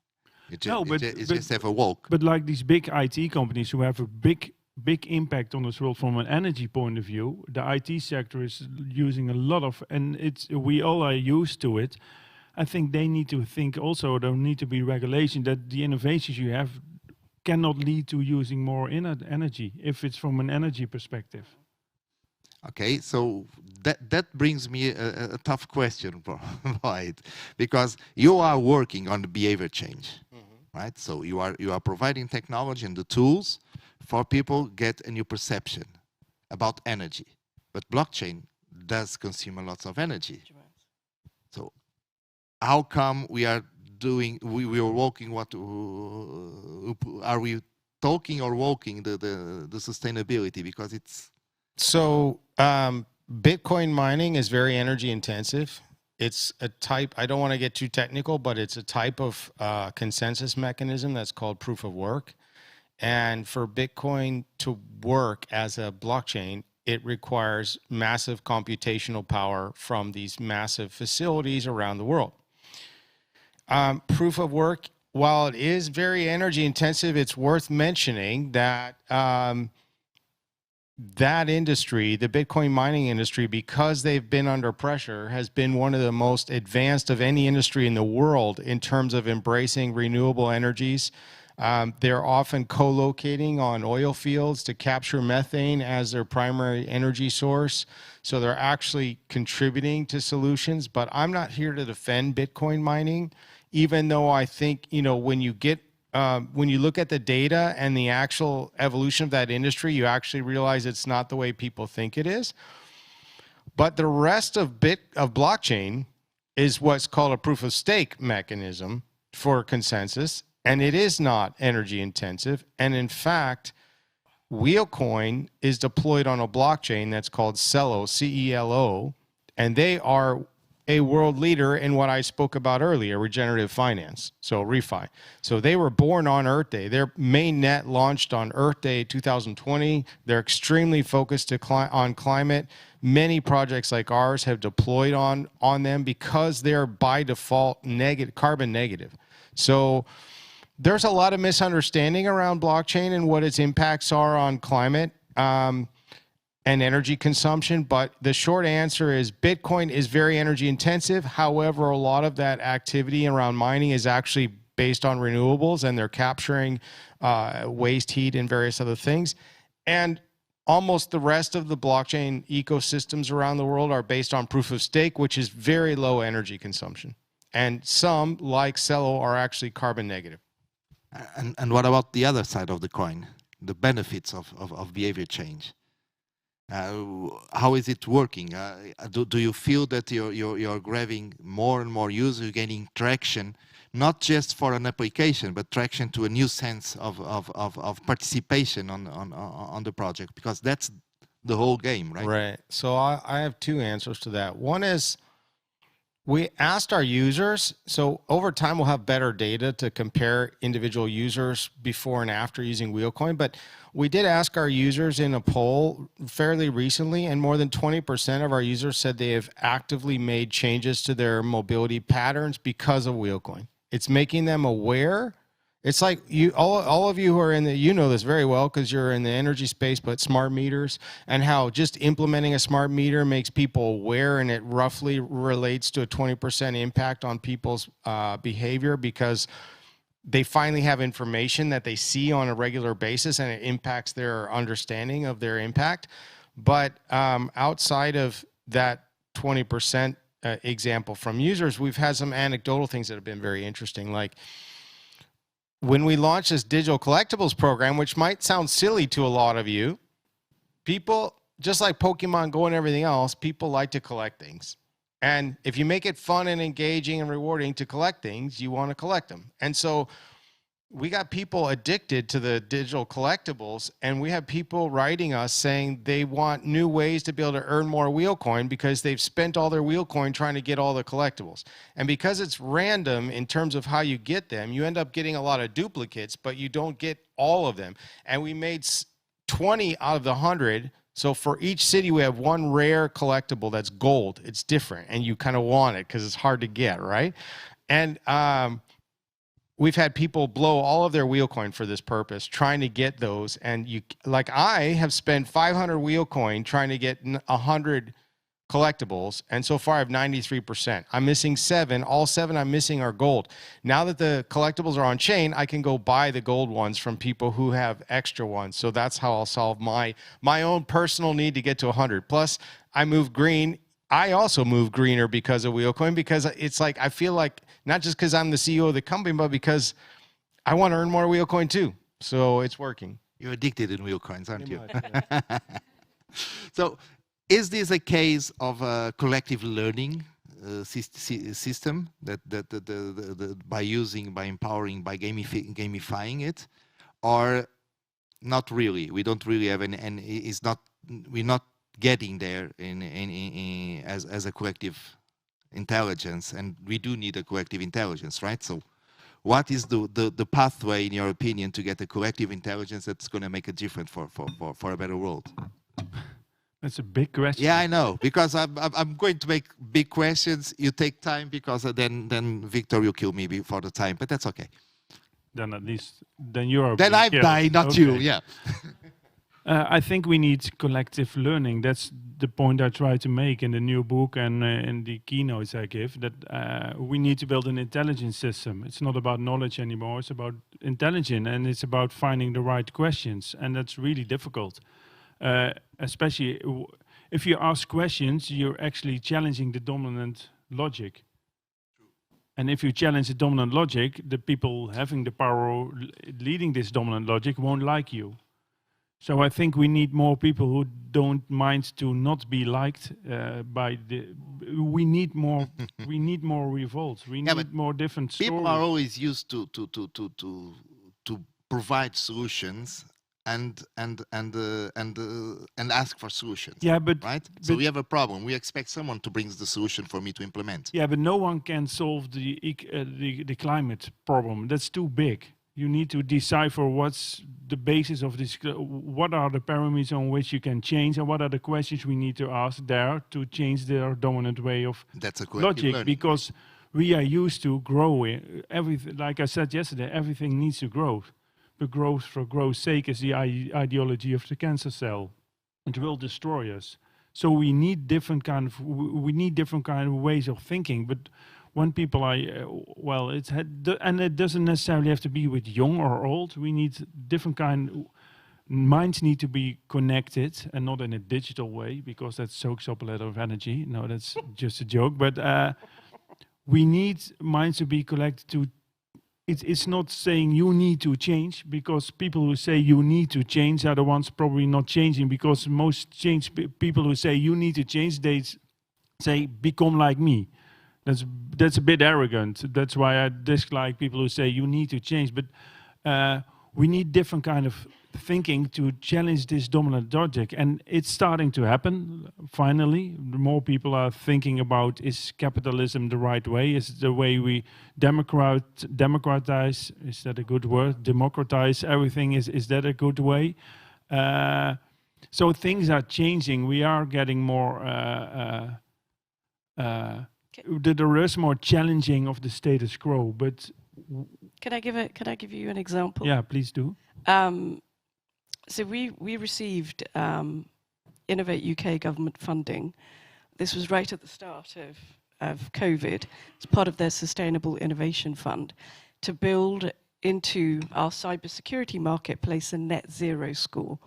You just have a walk. But like these big IT companies who have a big impact on this world from an energy point of view, the IT sector is using a lot of, and we all are used to it. I think they need to think also, there need to be regulation that the innovations you have cannot lead to using more energy if it's from an energy perspective. Okay, so that brings me a tough question, right? Because you are working on the behavior change, right? So you are providing technology and the tools for people get a new perception about energy. But blockchain does consume a lot of energy. So how come we are doing, we are walking, what are we talking or walking the sustainability? Because it's... So Bitcoin mining is very energy intensive. It's a type, I don't want to get too technical, but it's a type of consensus mechanism that's called proof of work. And for Bitcoin to work as a blockchain, it requires massive computational power from these massive facilities around the world. Proof of work, while it is very energy intensive, it's worth mentioning that that industry, the Bitcoin mining industry, because they've been under pressure, has been one of the most advanced of any industry in the world in terms of embracing renewable energies. They're often co-locating on oil fields to capture methane as their primary energy source. So they're actually contributing to solutions. But I'm not here to defend Bitcoin mining, even though I think, you know, when you look at the data and the actual evolution of that industry, you actually realize it's not the way people think it is. But the rest of blockchain is what's called a proof of stake mechanism for consensus. And it is not energy intensive. And in fact, Wheelcoin is deployed on a blockchain that's called Celo, C-E-L-O, and they are a world leader in what I spoke about earlier, regenerative finance, so refi. So they were born on Earth Day. Their main net launched on Earth Day 2020. They're extremely focused on climate. Many projects like ours have deployed on them because they're by default carbon negative. So there's a lot of misunderstanding around blockchain and what its impacts are on climate and energy consumption. But the short answer is Bitcoin is very energy intensive. However, a lot of that activity around mining is actually based on renewables, and they're capturing waste heat and various other things. And almost the rest of the blockchain ecosystems around the world are based on proof of stake, which is very low energy consumption. And some, like Celo, are actually carbon negative. And what about the other side of the coin, the benefits of behavior change? How is it working? Do you feel that you're grabbing more and more users, you're gaining traction, not just for an application, but traction to a new sense of participation on the project? Because that's the whole game, right? Right. So I have two answers to that. One is, we asked our users, so over time we'll have better data to compare individual users before and after using Wheelcoin, but we did ask our users in a poll fairly recently, and more than 20% of our users said they have actively made changes to their mobility patterns because of Wheelcoin. It's making them aware. It's like all of you who are in the, you know this very well because you're in the energy space, but smart meters, and how just implementing a smart meter makes people aware, and it roughly relates to a 20% impact on people's behavior because they finally have information that they see on a regular basis, and it impacts their understanding of their impact. But outside of that 20% example from users, we've had some anecdotal things that have been very interesting, like when we launched this digital collectibles program, which might sound silly to a lot of you, people, just like Pokemon Go and everything else, people like to collect things. And if you make it fun and engaging and rewarding to collect things, you want to collect them. And so we got people addicted to the digital collectibles, and we have people writing us saying they want new ways to be able to earn more Wheelcoin because they've spent all their Wheelcoin trying to get all the collectibles. And because it's random in terms of how you get them, you end up getting a lot of duplicates, but you don't get all of them. And we made 20 out of the 100. So for each city, we have one rare collectible that's gold. It's different, and you kind of want it because it's hard to get, right? And we've had people blow all of their Wheelcoin for this purpose, trying to get those. And you, like I have spent 500 Wheelcoin trying to get 100 collectibles, and so far I have 93%. I'm missing 7. All 7 I'm missing are gold. Now that the collectibles are on chain, I can go buy the gold ones from people who have extra ones. So that's how I'll solve my own personal need to get to 100. Plus, I move green. I also move greener because of Wheelcoin, because it's like, I feel like, not just because I'm the CEO of the company, but because I want to earn more Wheelcoin too. So it's working. You're addicted in Wheelcoins, aren't you? Much, yeah. So Is this a case of a collective learning system that by empowering, by gamifying it, or not really? We don't really have any, and it's not. We're not getting there as a collective intelligence, and we do need a collective intelligence, right? So, what is the pathway, in your opinion, to get a collective intelligence that's going to make a difference for a better world? That's a big question. Yeah, I know, because I'm going to make big questions. You take time, because then Victor will kill me before the time, but that's okay. Then at least, then you're. Then I'm dying, not you. Yeah. I think we need collective learning. That's the point I try to make in the new book and in the keynotes I give, that we need to build an intelligence system. It's not about knowledge anymore, it's about intelligence, and it's about finding the right questions, and that's really difficult. Especially if you ask questions, you're actually challenging the dominant logic. And if you challenge the dominant logic, the people having the power leading this dominant logic won't like you. So I think we need more people who don't mind to not be liked by the. We need more. We need more revolts. We need more different stories. People are always used to provide solutions and ask for solutions. Yeah, but right. So we have a problem. We expect someone to bring the solution for me to implement. Yeah, but no one can solve the climate problem. That's too big. You need to decipher what's the basis of this, what are the parameters on which you can change, and what are the questions we need to ask there to change their dominant way of logic. Learning. Because we are used to growing. Everything, like I said yesterday, everything needs to grow. But growth for growth's sake is the ideology of the cancer cell. It will destroy us. So we need different kind of ways of thinking. But when people are, and it doesn't necessarily have to be with young or old. We need different minds need to be connected, and not in a digital way, because that soaks up a lot of energy. No, that's just a joke. But we need minds to be collected to. It's not saying you need to change, because people who say you need to change are the ones probably not changing, because most people who say you need to change, they say become like me. That's a bit arrogant. That's why I dislike people who say you need to change. But we need different kind of thinking to challenge this dominant logic, and it's starting to happen. Finally, more people are thinking about: is capitalism the right way? Is it the way we democratize? Is that a good word? Democratize everything? Is that a good way? So things are changing. We are getting more. There is more challenging of the status quo, but Can I give you an example? Yeah, please do. So we received Innovate UK government funding. This was right at the start of COVID. It's part of their Sustainable Innovation Fund to build into our cybersecurity marketplace a net zero score.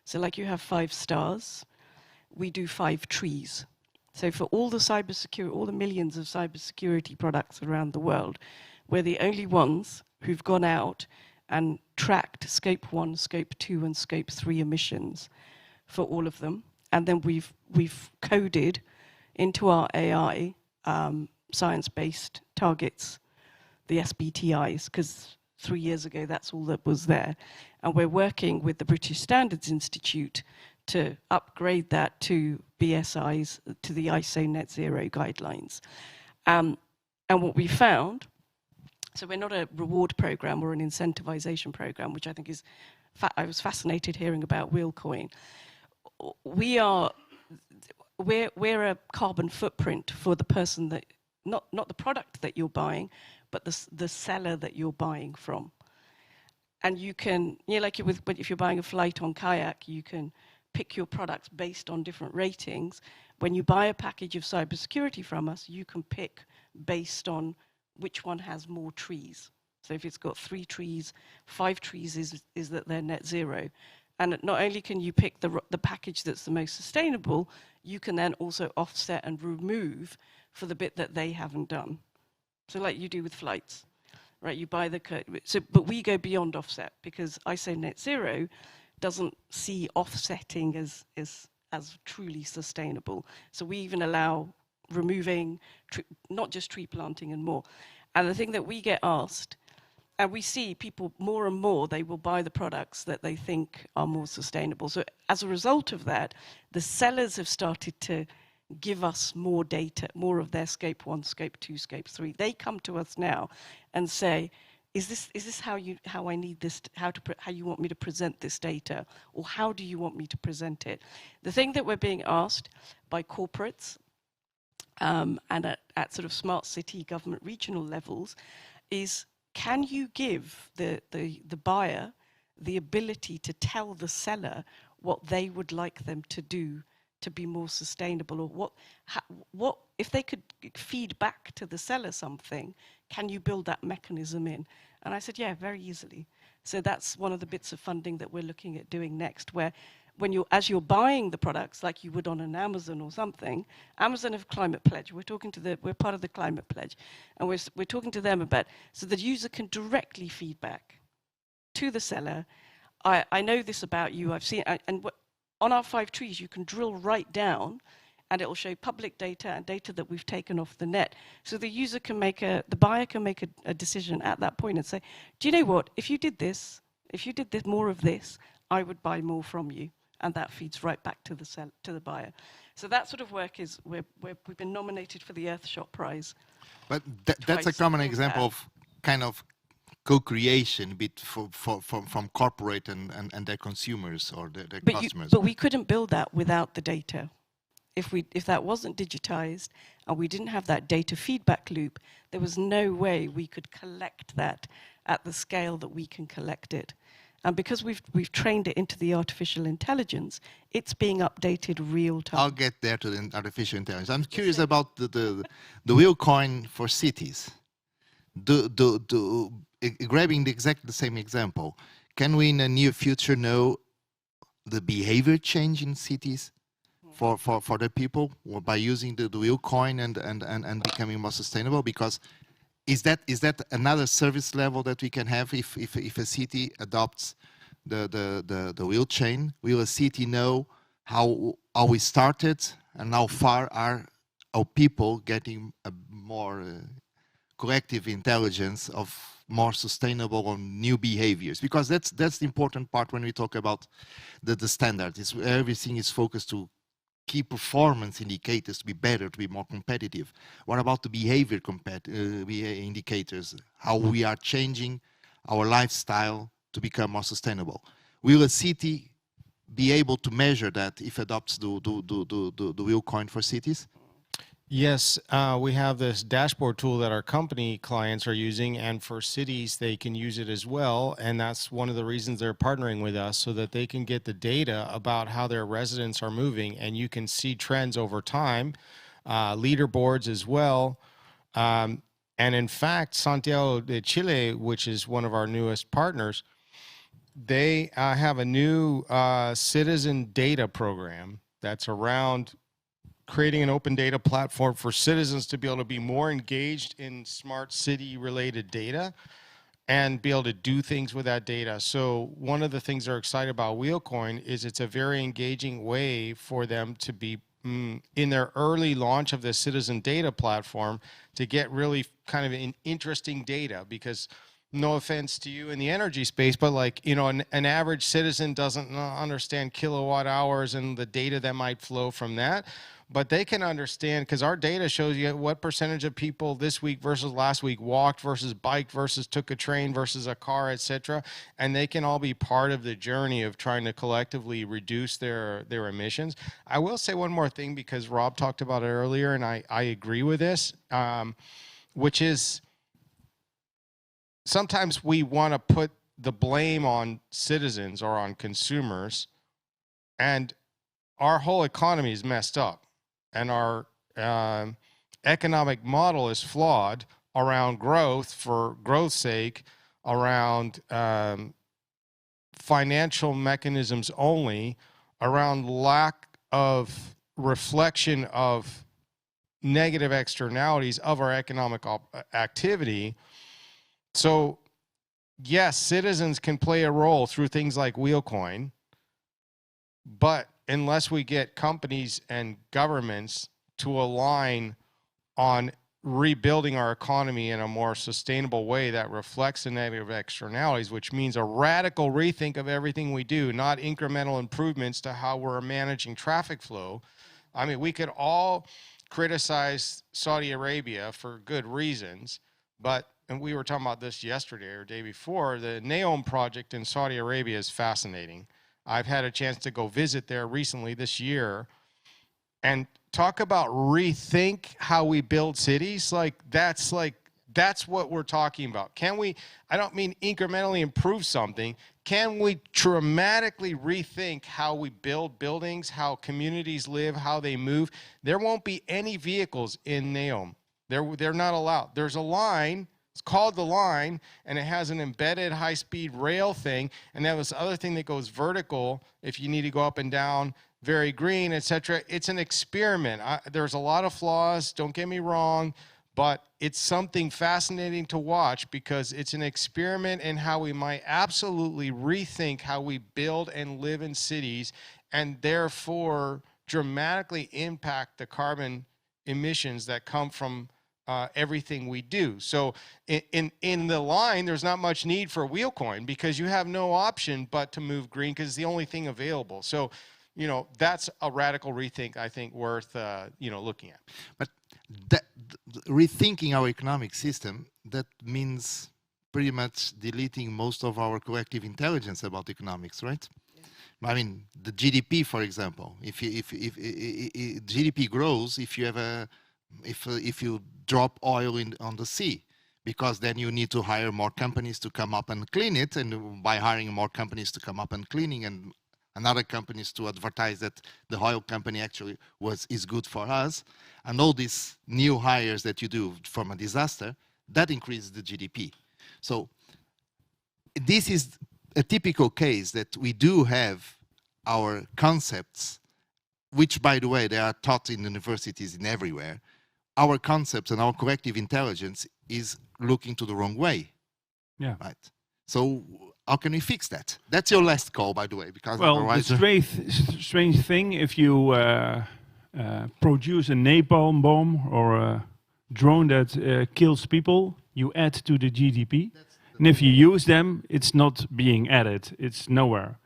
So like you have 5 stars, we do 5 trees. So for all the millions of cybersecurity products around the world, we're the only ones who've gone out and tracked Scope 1, Scope 2, and Scope 3 emissions for all of them. And then we've coded into our AI science-based targets, the SBTIs, because 3 years ago that's all that was there. And we're working with the British Standards Institute to upgrade that to BSIs, to the ISO net zero guidelines. And what we found, so we're not a reward program or an incentivization program, which I think is, I was fascinated hearing about Cohen. We're a carbon footprint for the person that, not the product that you're buying, but the seller that you're buying from. And you can, like if you're buying a flight on Kayak, you can pick your products based on different ratings. When you buy a package of cybersecurity from us, you can pick based on which one has more trees. So if it's got 3 trees, 5 trees is that they're net zero. And not only can you pick the package that's the most sustainable, you can then also offset and remove for the bit that they haven't done. So like you do with flights, right? You buy the but we go beyond offset, because ISO net zero doesn't see offsetting as as truly sustainable. So we even allow removing, not just tree planting and more. And the thing that we get asked, and we see people more and more, they will buy the products that they think are more sustainable. So as a result of that, the sellers have started to give us more data, more of their scope 1, scope 2, scope 3. They come to us now and say, is this how I need this, how you want me to present this data, or how do you want me to present it? The thing that we're being asked by corporates and at sort of smart city government regional levels is, can you give the buyer the ability to tell the seller what they would like them to do to be more sustainable, or what if they could feed back to the seller something, can you build that mechanism in? And I said, yeah, very easily. So that's one of the bits of funding that we're looking at doing next, where as you're buying the products, like you would on an Amazon or something, Amazon have climate pledge. We're part of the climate pledge, and we're talking to them about, so the user can directly feedback to the seller. I know this about you. I've seen, on our 5 trees, you can drill right down, and it will show public data and data that we've taken off the net. So the user can the buyer can make a decision at that point and say, do you know what? If you did this, more of this, I would buy more from you. And that feeds right back to the buyer. So that sort of work is, we've been nominated for the Earthshot Prize. But that's a common example of kind of co-creation from corporate and their consumers or their customers. But we couldn't build that without the data. If that wasn't digitized and we didn't have that data feedback loop, there was no way we could collect that at the scale that we can collect it. And because we've trained it into the artificial intelligence, it's being updated real time. I'll get there to the artificial intelligence. I'm curious about the wheel coin for cities. Grabbing exactly the same example, can we in the near future know the behavior change in cities for the people by using the wheel coin and becoming more sustainable? Because is that another service level that we can have if a city adopts the wheel chain? Will a city know how we started and how far are our people getting a more collective intelligence of more sustainable or new behaviors? Because that's the important part when we talk about the standard. Everything is focused to key performance indicators to be better, to be more competitive. What about the behavior indicators? How we are changing our lifestyle to become more sustainable? Will a city be able to measure that if it adopts the wheel coin for cities? Yes, we have this dashboard tool that our company clients are using, and for cities, they can use it as well. And that's one of the reasons they're partnering with us, so that they can get the data about how their residents are moving, and you can see trends over time, leaderboards as well. And in fact, Santiago de Chile, which is one of our newest partners, they have a new citizen data program that's around creating an open data platform for citizens to be able to be more engaged in smart city related data and be able to do things with that data. So one of the things they're excited about Wheelcoin is it's a very engaging way for them to be in their early launch of the citizen data platform to get really kind of interesting data, because no offense to you in the energy space, but like, you know, an average citizen doesn't understand kilowatt hours and the data that might flow from that. But they can understand, because our data shows you what percentage of people this week versus last week walked versus biked versus took a train versus a car, etc. And they can all be part of the journey of trying to collectively reduce their emissions. I will say one more thing, because Rob talked about it earlier, and I agree with this, which is sometimes we want to put the blame on citizens or on consumers, and our whole economy is messed up. And our economic model is flawed around growth for growth's sake, around financial mechanisms only, around lack of reflection of negative externalities of our economic activity. So yes, citizens can play a role through things like Wheelcoin, but unless we get companies and governments to align on rebuilding our economy in a more sustainable way that reflects the negative externalities, which means a radical rethink of everything we do, not incremental improvements to how we're managing traffic flow. I mean, we could all criticize Saudi Arabia for good reasons, but, and we were talking about this yesterday or day before, the NEOM project in Saudi Arabia is fascinating. I've had a chance to go visit there recently this year, and talk about rethink how we build cities. That's what we're talking about. Can we, I don't mean incrementally improve something, can we dramatically rethink how we build buildings, how communities live, how they move? There won't be any vehicles in NEOM. They're not allowed. There's a line, it's called the line, and it has an embedded high-speed rail thing, and then this other thing that goes vertical if you need to go up and down, very green, etc. It's an experiment. There's a lot of flaws, don't get me wrong, but it's something fascinating to watch because it's an experiment in how we might absolutely rethink how we build and live in cities, and therefore dramatically impact the carbon emissions that come from everything we do. So in the line, there's not much need for wheel coin because you have no option but to move green because it's the only thing available. So, you know, that's a radical rethink, I think, worth, you know, looking at. But rethinking our economic system, that means pretty much deleting most of our collective intelligence about economics, right? Yeah. I mean, the GDP, for example, if GDP grows, if you have if you drop oil on the sea, because then you need to hire more companies to come up and clean it, and by hiring more companies to come up and cleaning and other companies to advertise that the oil company actually is good for us, and all these new hires that you do from a disaster, that increases the GDP. So this is a typical case that we do have our concepts, which, by the way, they are taught in universities in everywhere. Our concepts and our collective intelligence is looking to the wrong way. Yeah. Right. So how can we fix that? That's your last call, by the way, because well, the strange thing, if you produce a napalm bomb or a drone that kills people, you add to the GDP. And if you use them, it's not being added. It's nowhere.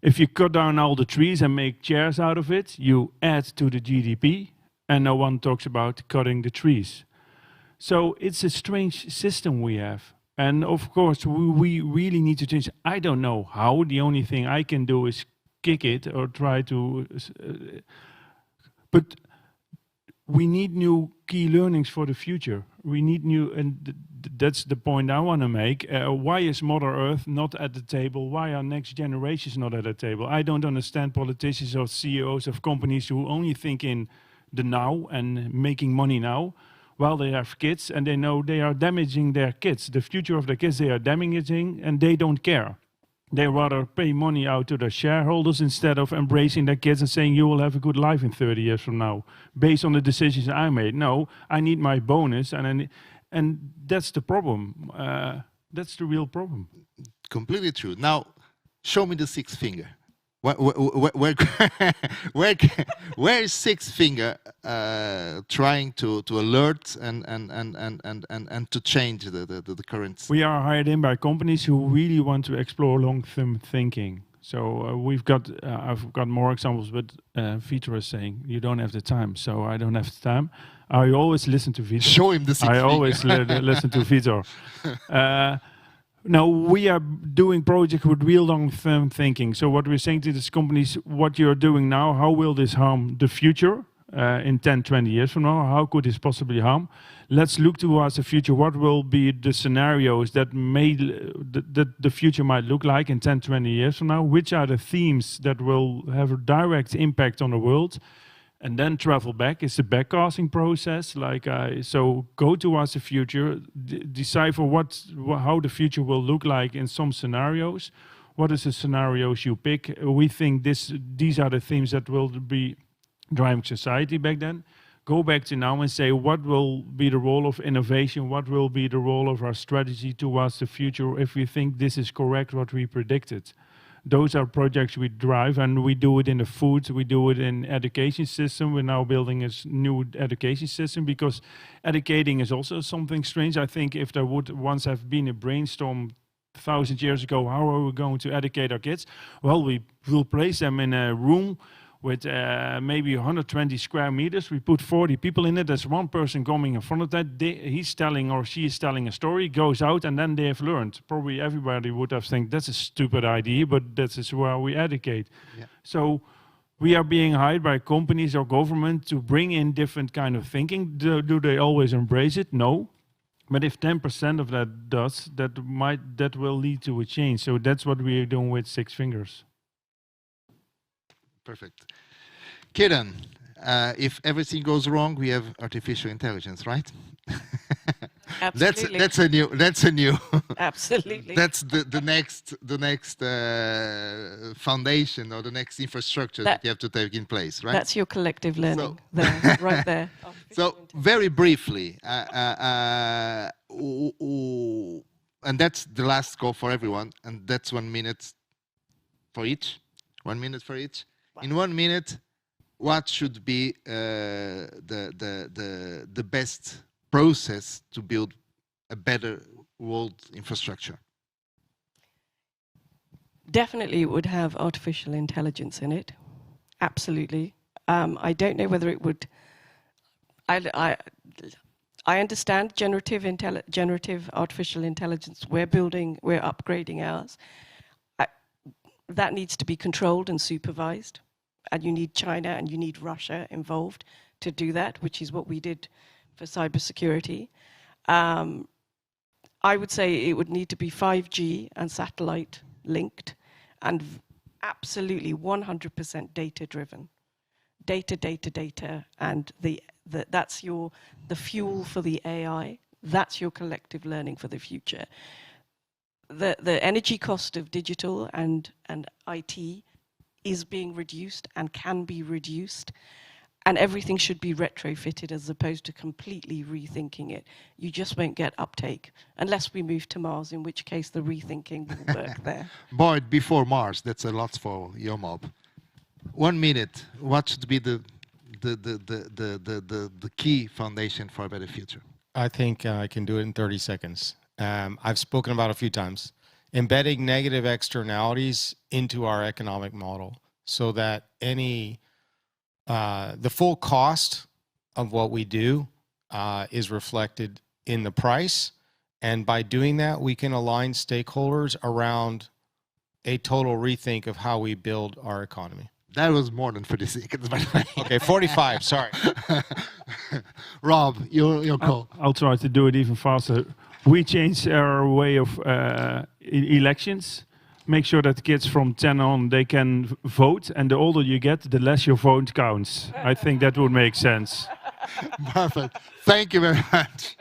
If you cut down all the trees and make chairs out of it, you add to the GDP, and no one talks about cutting the trees. So it's a strange system we have. And of course, we really need to change. I don't know how. The only thing I can do is kick it or try to... but we need new key learnings for the future. We need new, and that's the point I want to make. Why is Mother Earth not at the table? Why are next generations not at the table? I don't understand politicians or CEOs of companies who only think in the now and making money now, while they have kids and they know they are damaging their kids. The future of the kids they are damaging, and they don't care. They rather pay money out to their shareholders instead of embracing their kids and saying you will have a good life in 30 years from now, based on the decisions I made. No, I need my bonus, and that's the problem. That's the real problem. Completely true. Now, show me the sixth finger. Where is sixth finger trying to alert and to change the current? We are hired in by companies who really want to explore long-term thinking. So we've got I've got more examples, but Vitor is saying you don't have the time, so I don't have the time. I always listen to Vitor. Show him the sixth finger. I always listen to Vitor. Now, we are doing projects with real long-term thinking. So what we're saying to these companies, what you're doing now, how will this harm the future in 10, 20 years from now? How could this possibly harm? Let's look towards the future. What will be the scenarios that the future might look like in 10, 20 years from now? Which are the themes that will have a direct impact on the world? And then travel back. It's a backcasting process. So go towards the future, decipher how the future will look like in some scenarios. What is the scenarios you pick? We think these are the themes that will be driving society back then. Go back to now and say what will be the role of innovation? What will be the role of our strategy towards the future if we think this is correct what we predicted? those are projects we drive, and we do it in the food, we do it in education system. We're now building a new education system because educating is also something strange. I think if there would once have been a brainstorm 1,000 years ago, how are we going to educate our kids? Well, we will place them in a room with maybe 120 square meters. We put 40 people in it. There's one person coming in front of that. He's telling or she is telling a story, goes out, and then they have learned. Probably everybody would have think that's a stupid idea, but that is where we educate. Yeah. So we are being hired by companies or government to bring in different kind of thinking. Do they always embrace it? No. But if 10% of that does, that will lead to a change. So that's what we are doing with Six Fingers. Perfect. Kiran, if everything goes wrong, we have artificial intelligence, right? Absolutely. That's a new. Absolutely. That's the next foundation or the next infrastructure that you have to take in place, right? That's your collective learning there, right there. So very briefly, and that's the last call for everyone, and that's 1 minute for each. 1 minute for each. In 1 minute, what should be the best process to build a better world infrastructure? Definitely it would have artificial intelligence in it. Absolutely. I don't know whether it would... I understand generative artificial intelligence. We're upgrading ours. That needs to be controlled and supervised. And you need China and you need Russia involved to do that, which is what we did for cybersecurity. I would say it would need to be 5G and satellite linked and absolutely 100% data driven. Data, and that's the fuel for the AI. That's your collective learning for the future. The energy cost of digital and IT is being reduced and can be reduced, and everything should be retrofitted as opposed to completely rethinking it. You just won't get uptake unless we move to Mars, in which case the rethinking will work there. Boyd, before Mars, that's a lot for Iomob. 1 minute, what should be the key foundation for a better future? I think I can do it in 30 seconds. I've spoken about a few times, embedding negative externalities into our economic model so that the full cost of what we do is reflected in the price. And by doing that, we can align stakeholders around a total rethink of how we build our economy. That was more than 30 seconds, by the way. Okay, 45, sorry. Rob, your call. I'll try to do it even faster. We changed our way of elections. Make sure that kids from 10 on, they can vote. And the older you get, the less your vote counts. I think that would make sense. Perfect. Thank you very much.